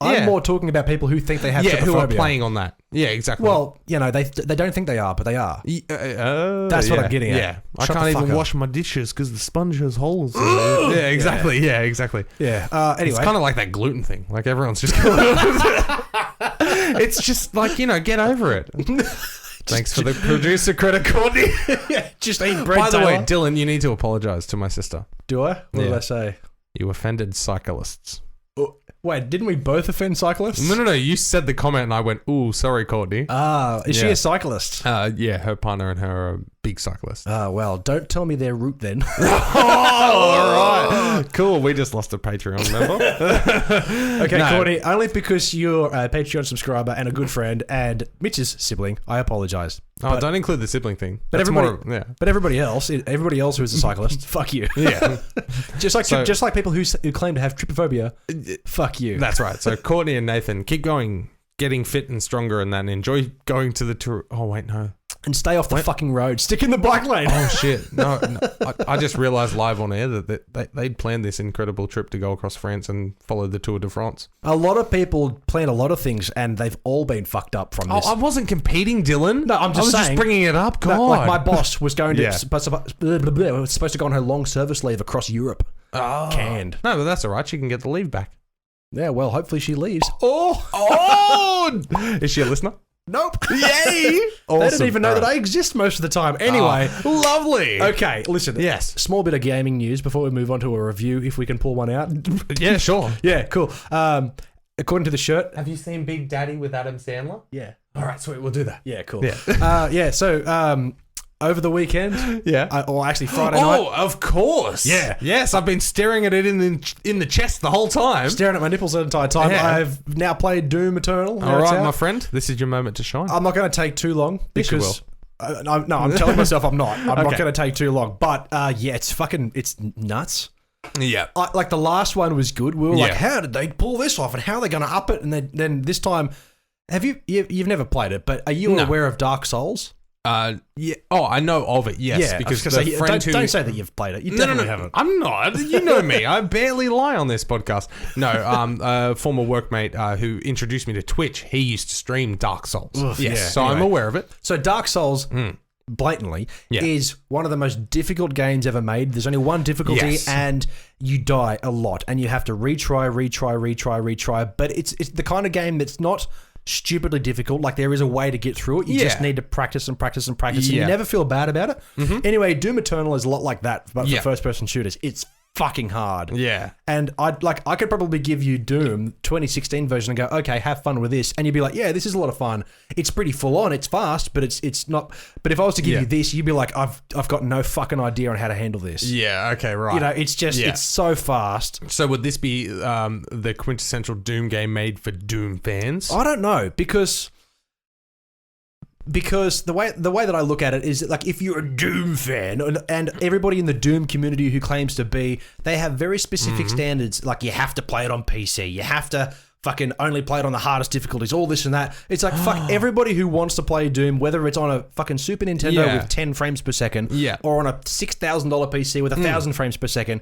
I'm more talking about people who think they have trypophobia. Who are playing on that. Yeah, exactly. Well, they don't think they are, but they are. That's what I'm getting at. Yeah, I Shut can't the fuck even up. wash my dishes because the sponge has holes. Yeah, exactly. Yeah, exactly. Yeah. Anyway. It's kind of like that gluten thing. Like everyone's just... It's just like, get over it. Thanks for the producer credit, Courtney. Just eat bread, By the way, Taylor. Dylan, you need to apologize to my sister. Do I? What did Yeah. I say? You offended cyclists. Wait, didn't we both offend cyclists? No. You said the comment and I went, ooh, sorry, Courtney. Is she Yeah. a cyclist? Yeah, her partner and her are big cyclists. Well, don't tell me their route then. All right. Cool. We just lost a Patreon member. Okay, No. Courtney, only because you're a Patreon subscriber and a good friend and Mitch's sibling, I apologise. Oh, don't include the sibling thing. But That's everybody, more, yeah. but everybody else who's a cyclist, fuck you. Yeah. just like people who claim to have trypophobia, fuck you. That's right. So Courtney and Nathan, keep going, getting fit and stronger and then enjoy going to the tour. Oh, wait, no. And stay off the fucking road. Stick in the bike lane. Oh, shit. No. I just realised live on air that they'd planned this incredible trip to go across France and follow the Tour de France. A lot of people plan a lot of things and they've all been fucked up from this. I wasn't competing, Dylan. No, I'm just I was saying- just bringing it up. God. No, like my boss was going to Yeah. was supposed to go on her long service leave across Europe. Oh. Canned. No, but that's all right. She can get the leave back. Yeah, well, hopefully she leaves. Oh! Is she a listener? Nope. Yay! They didn't even know that I exist most of the time. Anyway. Lovely. Okay, listen. Yes. Small bit of gaming news before we move on to a review, if we can pull one out. Yeah, sure. Yeah, cool. According to the shirt. Have you seen Big Daddy with Adam Sandler? Yeah. All right, sweet. We'll do that. Yeah, cool. Yeah. So over the weekend, Yeah. or actually Friday night, Oh, of course. Yeah. Yes, I've been staring at it in the chest the whole time. staring at my nipples the entire time. Yeah. I've now played Doom Eternal. All right, my friend. This is your moment to shine. I'm not going to take too long Yes, you because I'm telling myself I'm not. I'm not Okay. going to take too long. But yeah, it's nuts. yeah. Like the last one was good. We were like, Yeah. how did they pull this off, and how are they going to up it? And then this time, you've never played it, but are you No. aware of Dark Souls? Yeah. Oh, I know of it. Yes, Yeah, because I was gonna the say, friend don't say that you've played it. You No, definitely haven't. I'm not. You know me. I barely lie on this podcast. No, a former workmate who introduced me to Twitch, he used to stream Dark Souls. Oof, yes, yeah. so I'm Anyway. aware of it. So Dark Souls, blatantly, Yeah. is one of the most difficult games ever made. There's only one difficulty, Yes. and you die a lot, and you have to retry. But it's the kind of game that's not stupidly difficult. Like, there is a way to get through it. You just Yeah. need to practice and practice and practice, and Yeah. you never feel bad about it. Anyway, Doom Eternal is a lot like that, but Yeah. for first-person shooters. It's fucking hard. Yeah. And I could probably give you Doom 2016 version and go, okay, have fun with this, and you'd be like, yeah, this is a lot of fun. It's pretty full on, it's fast, but it's not. But if I was to give you this, you'd be like, I've got no fucking idea on how to handle this. Yeah. Okay. Right. You know, it's just it's so fast. So would this be the quintessential Doom game made for Doom fans? I don't know because the way that I look at it is that, like, if you're a Doom fan and everybody in the Doom community who claims to be, they have very specific standards. Like, you have to play it on PC. You have to fucking only play it on the hardest difficulties, all this and that. It's like, fuck, everybody who wants to play Doom, whether it's on a fucking Super Nintendo with 10 frames per second or on a $6,000 PC with 1,000 frames per second.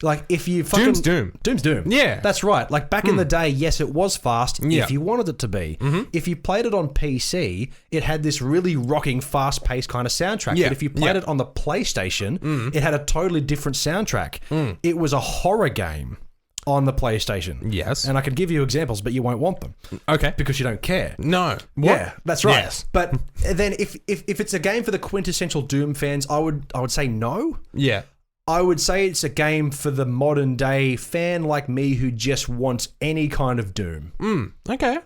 Like, if you fucking... Doom's Doom. Yeah. That's right. Like, back in the day, yes, it was fast if you wanted it to be. If you played it on PC, it had this really rocking, fast-paced kind of soundtrack. But if you played it on the PlayStation, it had a totally different soundtrack. It was a horror game on the PlayStation. Yes. And I could give you examples, but you won't want them. Okay. Because you don't care. No. What? Yeah, that's right. Yes. But then if it's a game for the quintessential Doom fans, I would say no. Yeah. I would say it's a game for the modern day fan like me who just wants any kind of Doom. Okay.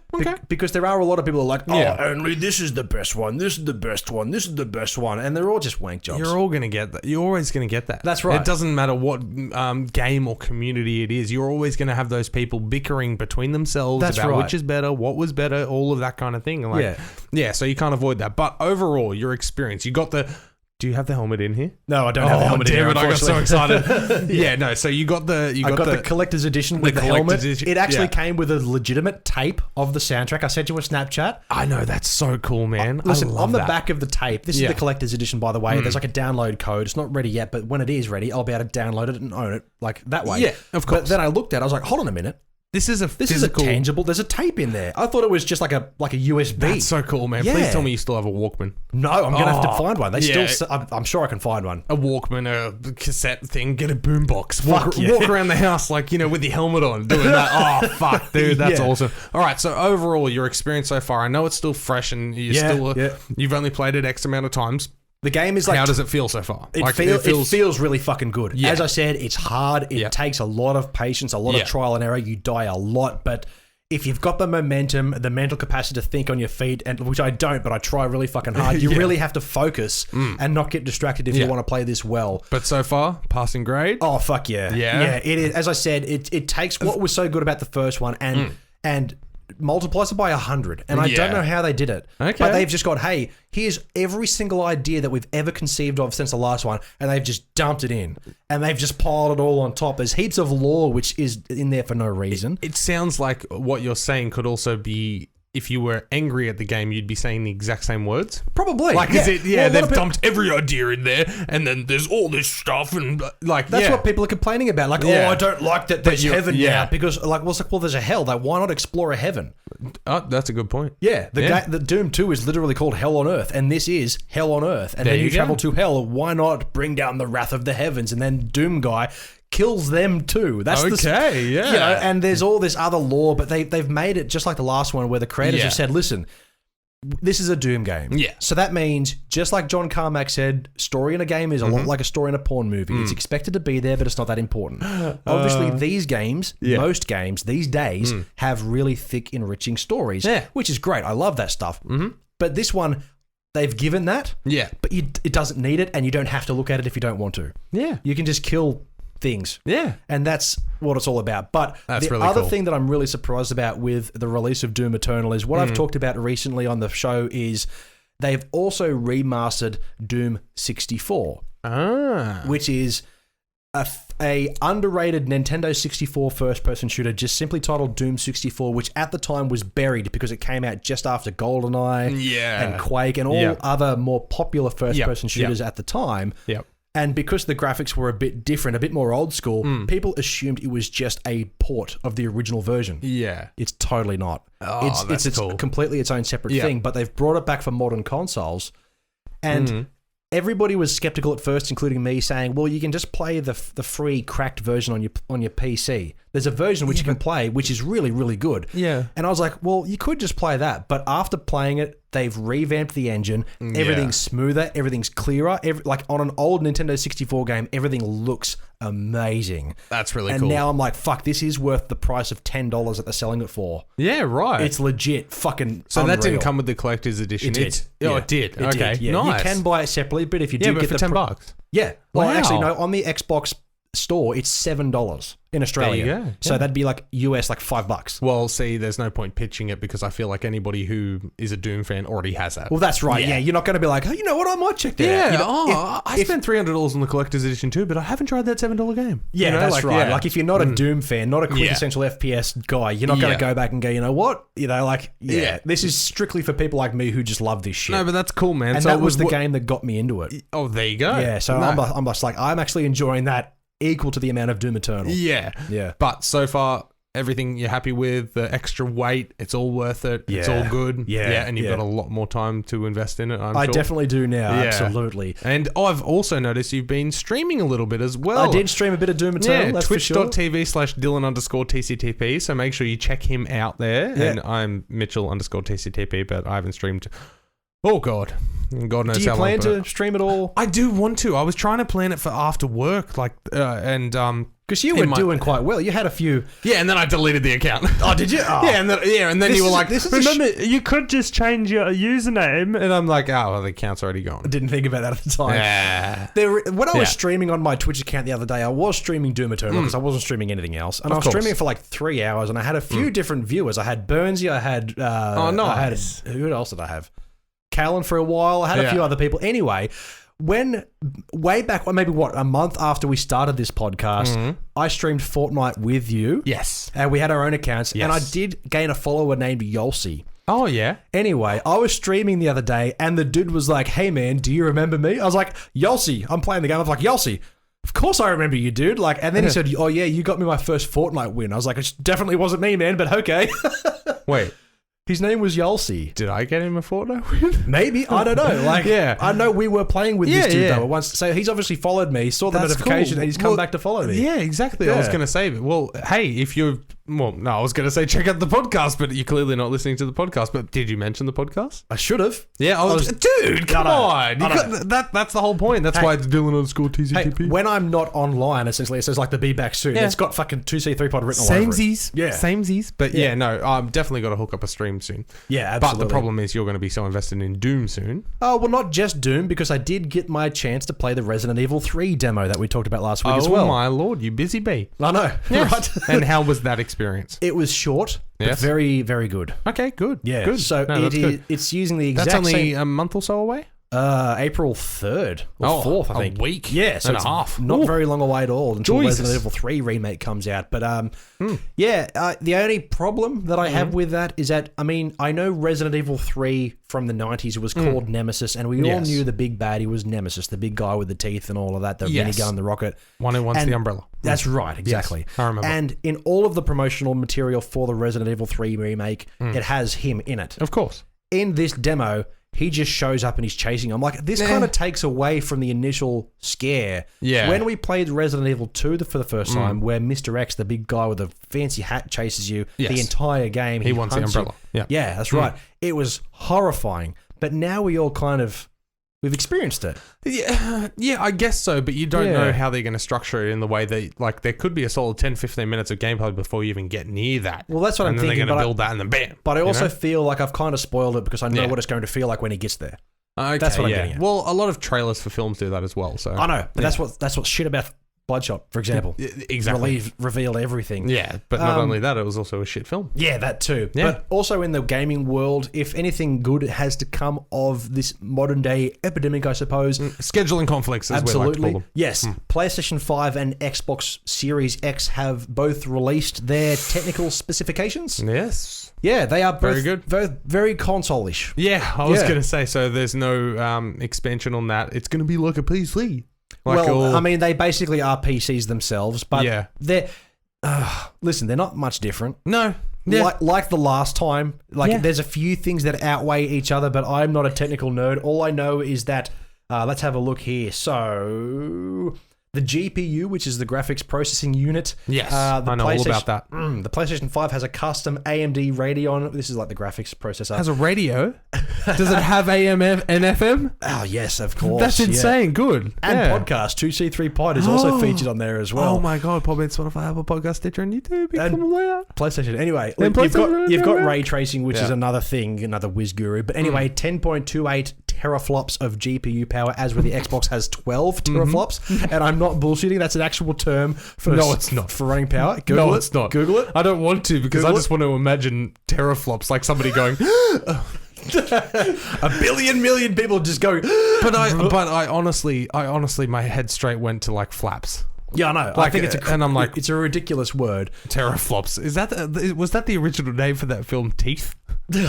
Because there are a lot of people who are like, only this is the best one, this is the best one, this is the best one, and they're all just wank jobs. You're all going to get that. You're always going to get that. That's right. It doesn't matter what game or community it is. You're always going to have those people bickering between themselves about which is better, what was better, all of that kind of thing. Like, yeah, so you can't avoid that. But overall, your experience, you got the... Do you have the helmet in here? No, I don't have the helmet in here. Damn it, I got so excited. No, so you got the... I got the collector's edition with the helmet. It actually came with a legitimate tape of the soundtrack. I sent you a Snapchat. I know, that's so cool, man. Listen, on the back of the tape, this is the collector's edition, by the way. There's like a download code. It's not ready yet, but when it is ready, I'll be able to download it and own it like that way. Yeah, of course. But then I looked at it, I was like, hold on a minute. This is a tangible. There's a tape in there. I thought it was just like a USB. That's so cool, man. Yeah. Please tell me you still have a Walkman. No, I'm gonna have to find one. I'm sure I can find one. A Walkman, a cassette thing. Get a boombox. Walk around the house like with your helmet on, doing that. Oh fuck, dude, that's awesome. All right, so overall, your experience so far. I know it's still fresh, and you've only played it X amount of times. The game is like... How does it feel so far? It feels really fucking good. Yeah. As I said, it's hard. It takes a lot of patience, a lot of trial and error. You die a lot, but if you've got the momentum, the mental capacity to think on your feet, and which I don't, but I try really fucking hard, you really have to focus and not get distracted if you want to play this well. But so far, passing grade? Oh, fuck yeah. Yeah, it is. As I said, it takes what was so good about the first one and multiplies it by 100, and I don't know how they did it. Okay. But they've just got, hey, here's every single idea that we've ever conceived of since the last one, and they've just dumped it in, and they've just piled it all on top. There's heaps of lore which is in there for no reason. It sounds like what you're saying could also be... If you were angry at the game, you'd be saying the exact same words? Probably. Like, they've dumped every idea in there, and then there's all this stuff, and like, that's what people are complaining about. Like, I don't like that there's heaven now, because, like, well, there's a hell. Like, why not explore a heaven? Oh, that's a good point. Yeah, the Doom 2 is literally called Hell on Earth, and this is Hell on Earth. And then you travel to hell. Why not bring down the wrath of the heavens? And then Doom guy kills them too. That's and there's all this other lore, but they've made it just like the last one, where the creators have said, listen, this is a Doom game. Yeah. So that means, just like John Carmack said, story in a game is a lot like a story in a porn movie. It's expected to be there, but it's not that important. Obviously, these games, most games these days, have really thick, enriching stories, which is great. I love that stuff. But this one, they've given that, but it doesn't need it, and you don't have to look at it if you don't want to. Yeah. You can just kill things. Yeah. And that's what it's all about. But the other thing that I'm really surprised about with the release of Doom Eternal is what I've talked about recently on the show is they've also remastered Doom 64, which is a underrated Nintendo 64 first-person shooter just simply titled Doom 64, which at the time was buried because it came out just after GoldenEye and Quake and all other more popular first-person shooters at the time. And because the graphics were a bit different, a bit more old school, people assumed it was just a port of the original version. Yeah. It's totally not. Oh, it's cool. Completely its own separate thing, but they've brought it back for modern consoles. And everybody was skeptical at first, including me, saying, well, you can just play the free cracked version on your PC. There's a version which you can play, which is really, really good. Yeah. And I was like, well, you could just play that. But after playing it, They've revamped the engine. Everything's smoother. Everything's clearer. Like on an old Nintendo 64 game, everything looks amazing. That's really cool. And now I'm like, fuck, this is worth the price of $10 that they're selling it for. Yeah, right. It's legit fucking So unreal. that didn't come with the collector's edition? It did. It did. It Okay, did, yeah. nice. You can buy it separately, but if you do get for the $10. Yeah. Well, Wow. actually, no. On the Xbox store, it's $7 in Australia. There you go. So Yeah. that'd be like US, like $5. Well, see, there's no point pitching it because I feel like anybody who is a Doom fan already has that. Well, that's right. Yeah, you're not going to be like, oh, you know what? I might check that out. You know, I spent $300 on the collector's edition too, but I haven't tried that $7 game. Yeah, You know, that's like, right. yeah. Like if you're not a Doom fan, not a quintessential FPS guy, you're not going to go back and go, you know what? You know, like, this is strictly for people like me who just love this shit. No, but that's cool, man. And so that was the game that got me into it. Oh, there you go. Yeah, so I'm just like, I'm actually enjoying that equal to the amount of Doom Eternal. Yeah. Yeah. But so far, everything you're happy with, the extra weight, it's all worth it. Yeah. It's all good. Yeah. And you've got a lot more time to invest in it, I'm I sure. definitely do now. Yeah. Absolutely. And I've also noticed you've been streaming a little bit as well. I did stream a bit of Doom Eternal, that's for sure. twitch.tv/Dylan_TCTP. So make sure you check him out there. Yeah. And I'm Mitchell_TCTP, but I haven't streamed. Oh, God. God knows Do you how plan long. to stream it all? I do want to. I was trying to plan it for after work, Because you were doing quite well. You had a few. Yeah, and then I deleted the account. Oh, did you? Oh. Yeah, and then you were like, remember, you could just change your username. and I'm like, oh, well, the account's already gone. I didn't think about that at the time. Yeah. When I was streaming on my Twitch account the other day, I was streaming Doom Eternal because I wasn't streaming anything else. And I was streaming it for like 3 hours, and I had a few different viewers. I had Burnsy, I had... nice. Who else did I have? Callan for a while. I had a few other people. Anyway... way back, maybe a month after we started this podcast, I streamed Fortnite with you. Yes. And we had our own accounts. Yes. And I did gain a follower named Yolsi. Oh, yeah. Anyway, I was streaming the other day and the dude was like, hey man, do you remember me? I was like, Yolsi, I'm playing the game. I was like, Yolsi, of course I remember you, dude. Like, and then he said, oh yeah, you got me my first Fortnite win. I was like, it definitely wasn't me, man, but okay. Wait. His name was Yolsi. Did I get him a Fortnite win? Maybe. I don't know. Like, I know we were playing with this dude though once. So he's obviously followed me, saw the notification, and he's come back to follow me. Yeah, exactly. Yeah. I was going to say, well, hey, if you're... Well, no, I was going to say check out the podcast, but you're clearly not listening to the podcast. But did you mention the podcast? I should have. Yeah, dude, come on. That's the whole point. That's why it's Dylan_TCTP. Hey, when I'm not online, essentially, it says like the be back soon. Yeah. It's got fucking 2C3 pod written all over it. Samesies. Yeah. Samesies. But yeah, no, I'm definitely got to hook up a stream soon. Yeah, absolutely. But the problem is you're going to be so invested in Doom soon. Oh, well, not just Doom, because I did get my chance to play the Resident Evil 3 demo that we talked about last week as well. Oh, my Lord, you busy bee. I know. Yes. Right? And how was that experience? It was short, but very, very good. Okay, good. Yeah. Good. So it's using the exact That's only same... a month or so away? April 3rd or 4th, I think. A week. Yeah, so and it's a half. Not very long away at all until Jesus. Resident Evil 3 remake comes out. But the only problem that I have with that is that, I mean, I know Resident Evil 3 from the 90s was called Nemesis, and we all knew the big baddie was Nemesis, the big guy with the teeth and all of that, the minigun, the rocket. One who wants the umbrella. That's right, exactly. Yes, I remember. And in all of the promotional material for the Resident Evil 3 remake, it has him in it. Of course. In this demo, he just shows up and he's chasing him. Like, this kind of takes away from the initial scare. Yeah. When we played Resident Evil 2 for the first time, where Mr. X, the big guy with the fancy hat, chases you the entire game. He wants the umbrella. You. Yeah, that's right. It was horrifying. But now we all we've experienced it. Yeah, I guess so, but you don't know how they're going to structure it in the way that, like, there could be a solid 10-15 minutes of gameplay before you even get near that. Well, that's what I'm thinking. And then they're going to build that and then bam. But I also feel like I've kind of spoiled it because I know what it's going to feel like when he gets there. Okay, that's what I'm getting at. Well, a lot of trailers for films do that as well. So I know, but that's what's shit about Bloodshot, for example. Exactly. Revealed everything. Yeah, but not only that, it was also a shit film. Yeah, that too. Yeah. But also in the gaming world, if anything good has to come of this modern day epidemic, I suppose. Scheduling conflicts, as we like to call them. Yes. PlayStation 5 and Xbox Series X have both released their technical specifications. Yes. Yeah, they are both very good. Very console-ish. Yeah, I was going to say, so there's no expansion on that. It's going to be like a PC. I mean, they basically are PCs themselves, but they're... listen, they're not much different. No. Yeah. Like the last time. There's a few things that outweigh each other, but I'm not a technical nerd. All I know is that... let's have a look here. So... the GPU, which is the graphics processing unit. Yes, I know all about that. The PlayStation 5 has a custom AMD Radeon. This is like the graphics processor. Has a radio? Does it have AM and FM? Oh, yes, of course. That's insane. Good. And podcast, 2C3 Pod is also featured on there as well. Oh my God, Podbean, Spotify, Apple Podcast, Stitcher, and YouTube. PlayStation. Anyway, And you've got ray tracing, which is another thing, another whiz guru. But anyway, 10.28 teraflops of GPU power, as where the Xbox has 12 teraflops. And I'm not bullshitting. That's an actual term for it's not. For running power. Google it. It's not. Google it. I don't want to because I just want to imagine teraflops, like somebody going. A billion million people just go. But I honestly, my head straight went to like flaps. Yeah, I know. Like, I think and I'm like, it's a ridiculous word. Teraflops. Was that the original name for that film, Teeth? No,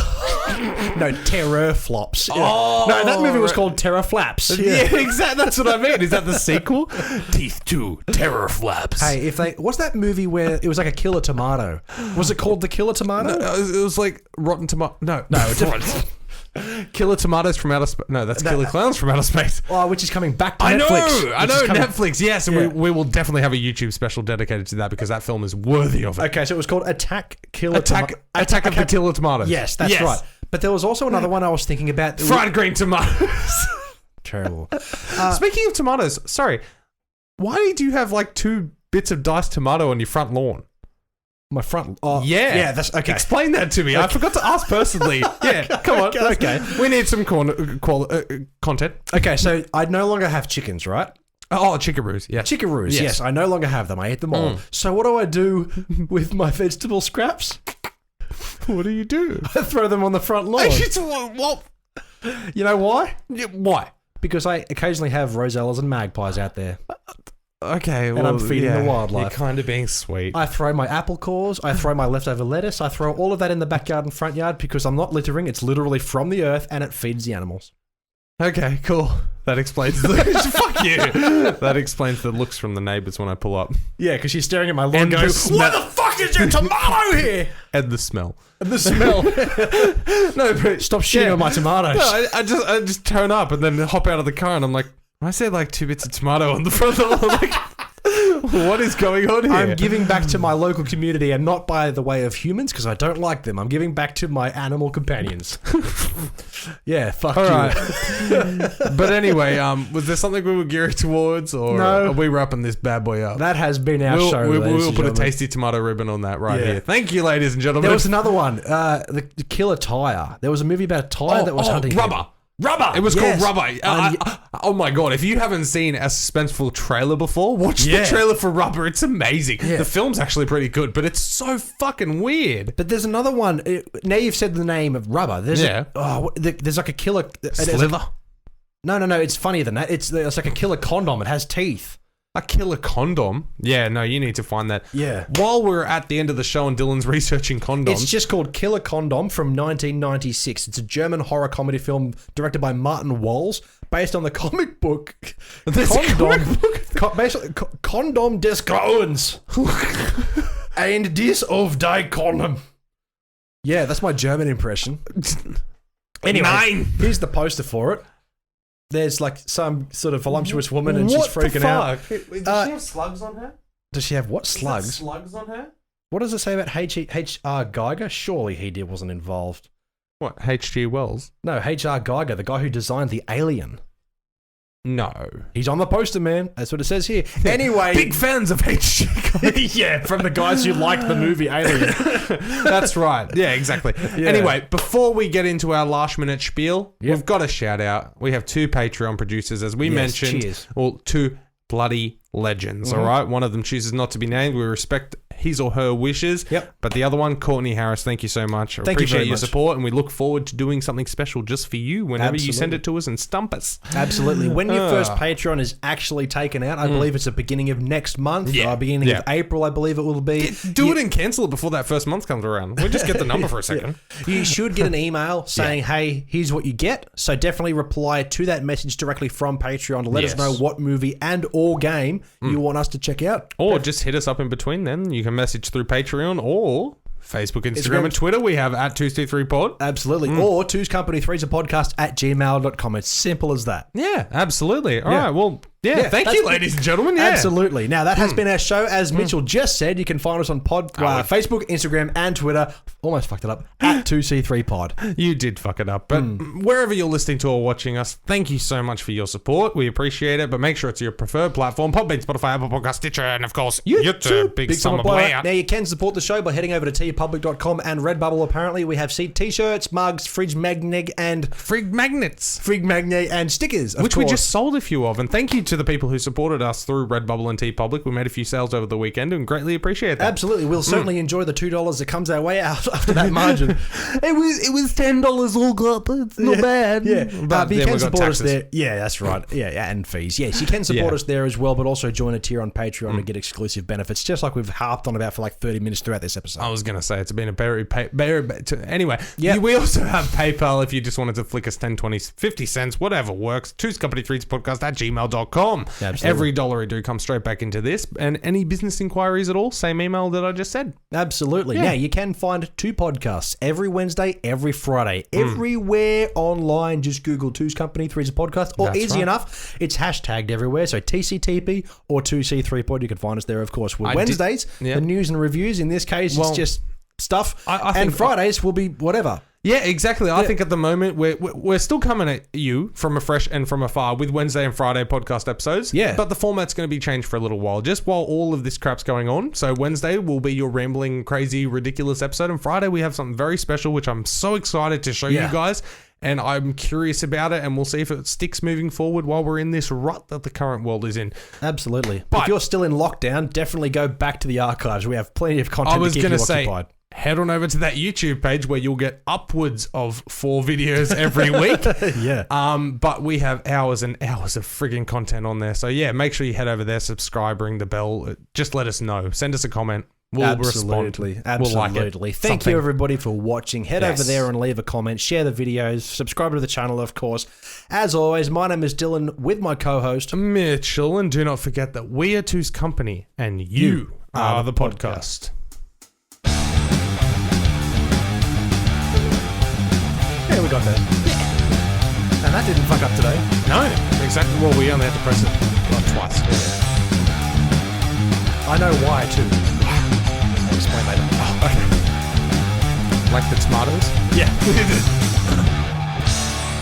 Terrorflops. Oh, no, that movie was called Terrorflaps. Yeah, exactly. That's what I mean. Is that the sequel? Teeth 2, Terrorflaps. Hey, what's that movie where it was like a killer tomato? Was it called The Killer Tomato? No, it was like Rotten Tomato. No, it's Killer Tomatoes from Outer Space. No, that's Killer Clowns from Outer Space. Oh, which is coming back to Netflix. I know, Netflix. Yes, and we will definitely have a YouTube special dedicated to that because that film is worthy of it. Okay, so it was called Attack of the Killer Tomatoes. Yes, that's right. But there was also another one I was thinking about. Fried green tomatoes. Terrible. Speaking of tomatoes, sorry, why do you have like 2 bits of diced tomato on your front lawn? My front. Yeah, that's okay. Explain that to me. I forgot to ask personally. Yeah, come on. Okay. We need some content. Okay, so I no longer have chickens, right? Oh, chickaroos. Yeah, chickaroos. Yes, I no longer have them. I ate them all. So what do I do with my vegetable scraps? What do you do? I throw them on the front lawn. What? You know why? Why? Because I occasionally have rosellas and magpies out there. Okay, and I'm feeding the wildlife. You're kind of being sweet. I throw my apple cores, I throw my leftover lettuce, I throw all of that in the backyard and front yard because I'm not littering. It's literally from the earth and it feeds the animals. Okay, cool. That explains fuck you. That explains the looks from the neighbours when I pull up. Yeah, because she's staring at my lawn going, what the fuck is your tomato here? And the smell. No, but stop shitting on my tomatoes. No, I just turn up and then hop out of the car and I'm like, I said like 2 bits of tomato on the front lawn. Like, what is going on here? I'm giving back to my local community and not by the way of humans because I don't like them. I'm giving back to my animal companions. Yeah, fuck all you. Right. But anyway, was there something we were gearing towards or are we wrapping this bad boy up? That has been our show. We will put a tasty tomato ribbon on that here. Thank you, ladies and gentlemen. There was another one, the Killer Tire. There was a movie about a tire that was hunting rubber. Rubber! It was called Rubber. Oh my God, if you haven't seen a suspenseful trailer before, watch the trailer for Rubber. It's amazing. Yeah. The film's actually pretty good, but it's so fucking weird. But there's another one. Now you've said the name of Rubber. There's there's like a killer... Slither? No, it's funnier than that. It's like a killer condom. It has teeth. A killer condom? Yeah, no, you need to find that. Yeah. While we're at the end of the show and Dylan's researching condoms. It's just called Killer Condom from 1996. It's a German horror comedy film directed by Martin Walls, based on the comic book. Condom des Grauens. And this of die Condom. Yeah, that's my German impression. Anyway, here's the poster for it. There's like some sort of voluptuous woman and she's freaking out. Does she have slugs on her? Does she have what? Slugs? Slugs on her? What does it say about H.R. Geiger? Surely he wasn't involved. What, H.G. Wells? No, H.R. Geiger, the guy who designed the Alien. No. He's on the poster, man. That's what it says here. Anyway. Big fans of H.G. Geiger. Yeah, from the guys who liked the movie Alien. That's right. Yeah, exactly. Yeah. Anyway, before we get into our last minute spiel, we've got a shout out. We have 2 Patreon producers, as we mentioned. Cheers. Well, 2 bloody legends, all right? One of them chooses not to be named. We respect his or her wishes. Yep. But the other one, Courtney Harris, thank you so much. I appreciate your support, and we look forward to doing something special just for you whenever you send it to us and stump us. Absolutely. When your first Patreon is actually taken out, I believe it's the beginning of next month. Beginning of April, I believe it will be. Do it and cancel it before that first month comes around. We'll just get the number for a second. You should get an email saying, hey, here's what you get. So definitely reply to that message directly from Patreon to let us know what movie and or game you want us to check out. Or just hit us up in between then. You can message through Patreon or Facebook, Instagram, and Twitter. We have at 2C3Pod. Absolutely. Or Two's Company 3's a podcast at gmail.com. It's simple as that. Yeah, absolutely. All right. Well, Yeah, thank you, ladies and gentlemen. Yeah. Absolutely. Now, that has been our show. As Mitchell just said, you can find us on Facebook, Instagram, and Twitter. Almost fucked it up. At 2C3Pod. You did fuck it up. But wherever you're listening to or watching us, thank you so much for your support. We appreciate it. But make sure it's your preferred platform. Podbean, Spotify, Apple Podcast, Stitcher, and of course, YouTube. Big summer player. Now, you can support the show by heading over to tpublic.com and Redbubble. Apparently, we have T-shirts, mugs, fridge magnet, and... Frig magnets. Frig magnet and stickers, Which we just sold a few of. And thank you to the people who supported us through Redbubble and TeePublic. We made a few sales over the weekend and greatly appreciate that. Absolutely. We'll certainly enjoy the $2 that comes our way out after that margin. it was $10 all up. It's not bad. Yeah. But you can support us there. Yeah, that's right. Yeah, and fees. Yes, you can support us there as well, but also join a tier on Patreon to get exclusive benefits, just like we've harped on about for like 30 minutes throughout this episode. I was going to say, it's been a very anyway, we also have PayPal if you just wanted to flick us 10, 20, 50 cents, whatever works. twoscompany3podcast@gmail.com. Absolutely. Every dollar I do comes straight back into this. And any business inquiries at all, same email that I just said. Absolutely. Yeah. Now, you can find 2 podcasts every Wednesday, every Friday. Everywhere online, just Google Two's Company, Three's a Podcast. Or easy enough, it's hashtagged everywhere. So TCTP or 2C3Pod, you can find us there, of course. Wednesdays, the news and reviews. In this case, it's just stuff. I think Fridays will be whatever. Yeah, exactly. I think at the moment we're still coming at you from afresh and from afar with Wednesday and Friday podcast episodes. Yeah. But the format's going to be changed for a little while, just while all of this crap's going on. So Wednesday will be your rambling, crazy, ridiculous episode. And Friday we have something very special, which I'm so excited to show you guys. And I'm curious about it, and we'll see if it sticks moving forward while we're in this rut that the current world is in. Absolutely. But if you're still in lockdown, definitely go back to the archives. We have plenty of content to keep you occupied. Head on over to that YouTube page where you'll get upwards of 4 videos every week. Yeah. But we have hours and hours of frigging content on there. So yeah, make sure you head over there, subscribe, ring the bell. Just let us know. Send us a comment. We'll respond. Absolutely. We'll like it. Thank you, everybody, for watching. Head over there and leave a comment. Share the videos. Subscribe to the channel, of course. As always, my name is Dylan with my co-host, Mitchell. And do not forget that we are Two's Company and you are the podcast. Yeah, we got that. Yeah. And that didn't fuck up today. No, exactly. Well, we only had to press it twice. I know why, too. I'll explain later. Oh, okay. Like the tomatoes? Yeah.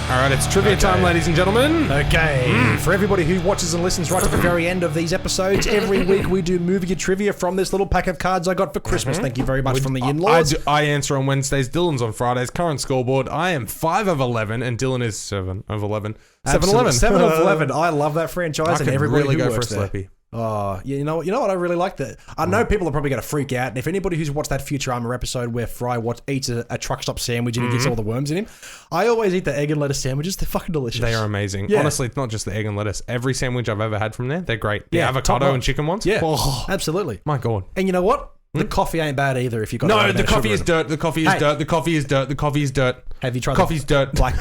All right, it's trivia time, ladies and gentlemen. Okay. For everybody who watches and listens right to the very end of these episodes, every week we do movie trivia from this little pack of cards I got for Christmas. Thank you very much from the in-laws. I answer on Wednesdays, Dylan's on Fridays. Current scoreboard, I am 5 of 11, and Dylan is 7 of 11. 7-11. 7 of 11. I love that franchise, and everybody really who go works for a Slurpee. Oh, you know what I really like that. I know people are probably going to freak out, and if anybody who's watched that Futurama episode where Fry eats a truck stop sandwich and he gets all the worms in him, I always eat the egg and lettuce sandwiches. They're fucking delicious. They are amazing. Yeah. Honestly, it's not just the egg and lettuce. Every sandwich I've ever had from there, they're great. The avocado and chicken ones. Yeah, absolutely. My God. And you know what? The coffee ain't bad either if you've got No, the coffee is dirt. The coffee is dirt. The coffee is dirt. The coffee is dirt. Have you tried coffee's dirt? Black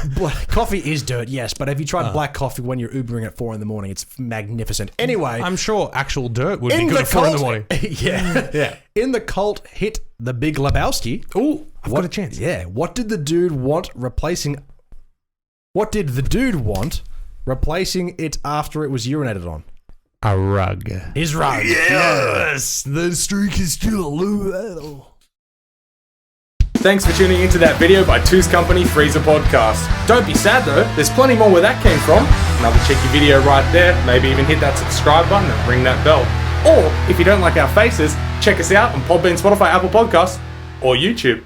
coffee is dirt, yes, but have you tried black coffee when you're Ubering at 4 in the morning? It's magnificent. Anyway, I'm sure actual dirt would be good at 4 in the morning. Yeah. In the cult hit The Big Lebowski. Ooh, I've got a chance. Yeah. What did the dude want replacing it after it was urinated on? A rug. His rug. Yes. The streak is still low. Thanks for tuning into that video by Two's Company, Freezer Podcast. Don't be sad though, there's plenty more where that came from. Another cheeky video right there. Maybe even hit that subscribe button and ring that bell. Or, if you don't like our faces, check us out on Podbean, Spotify, Apple Podcasts, or YouTube.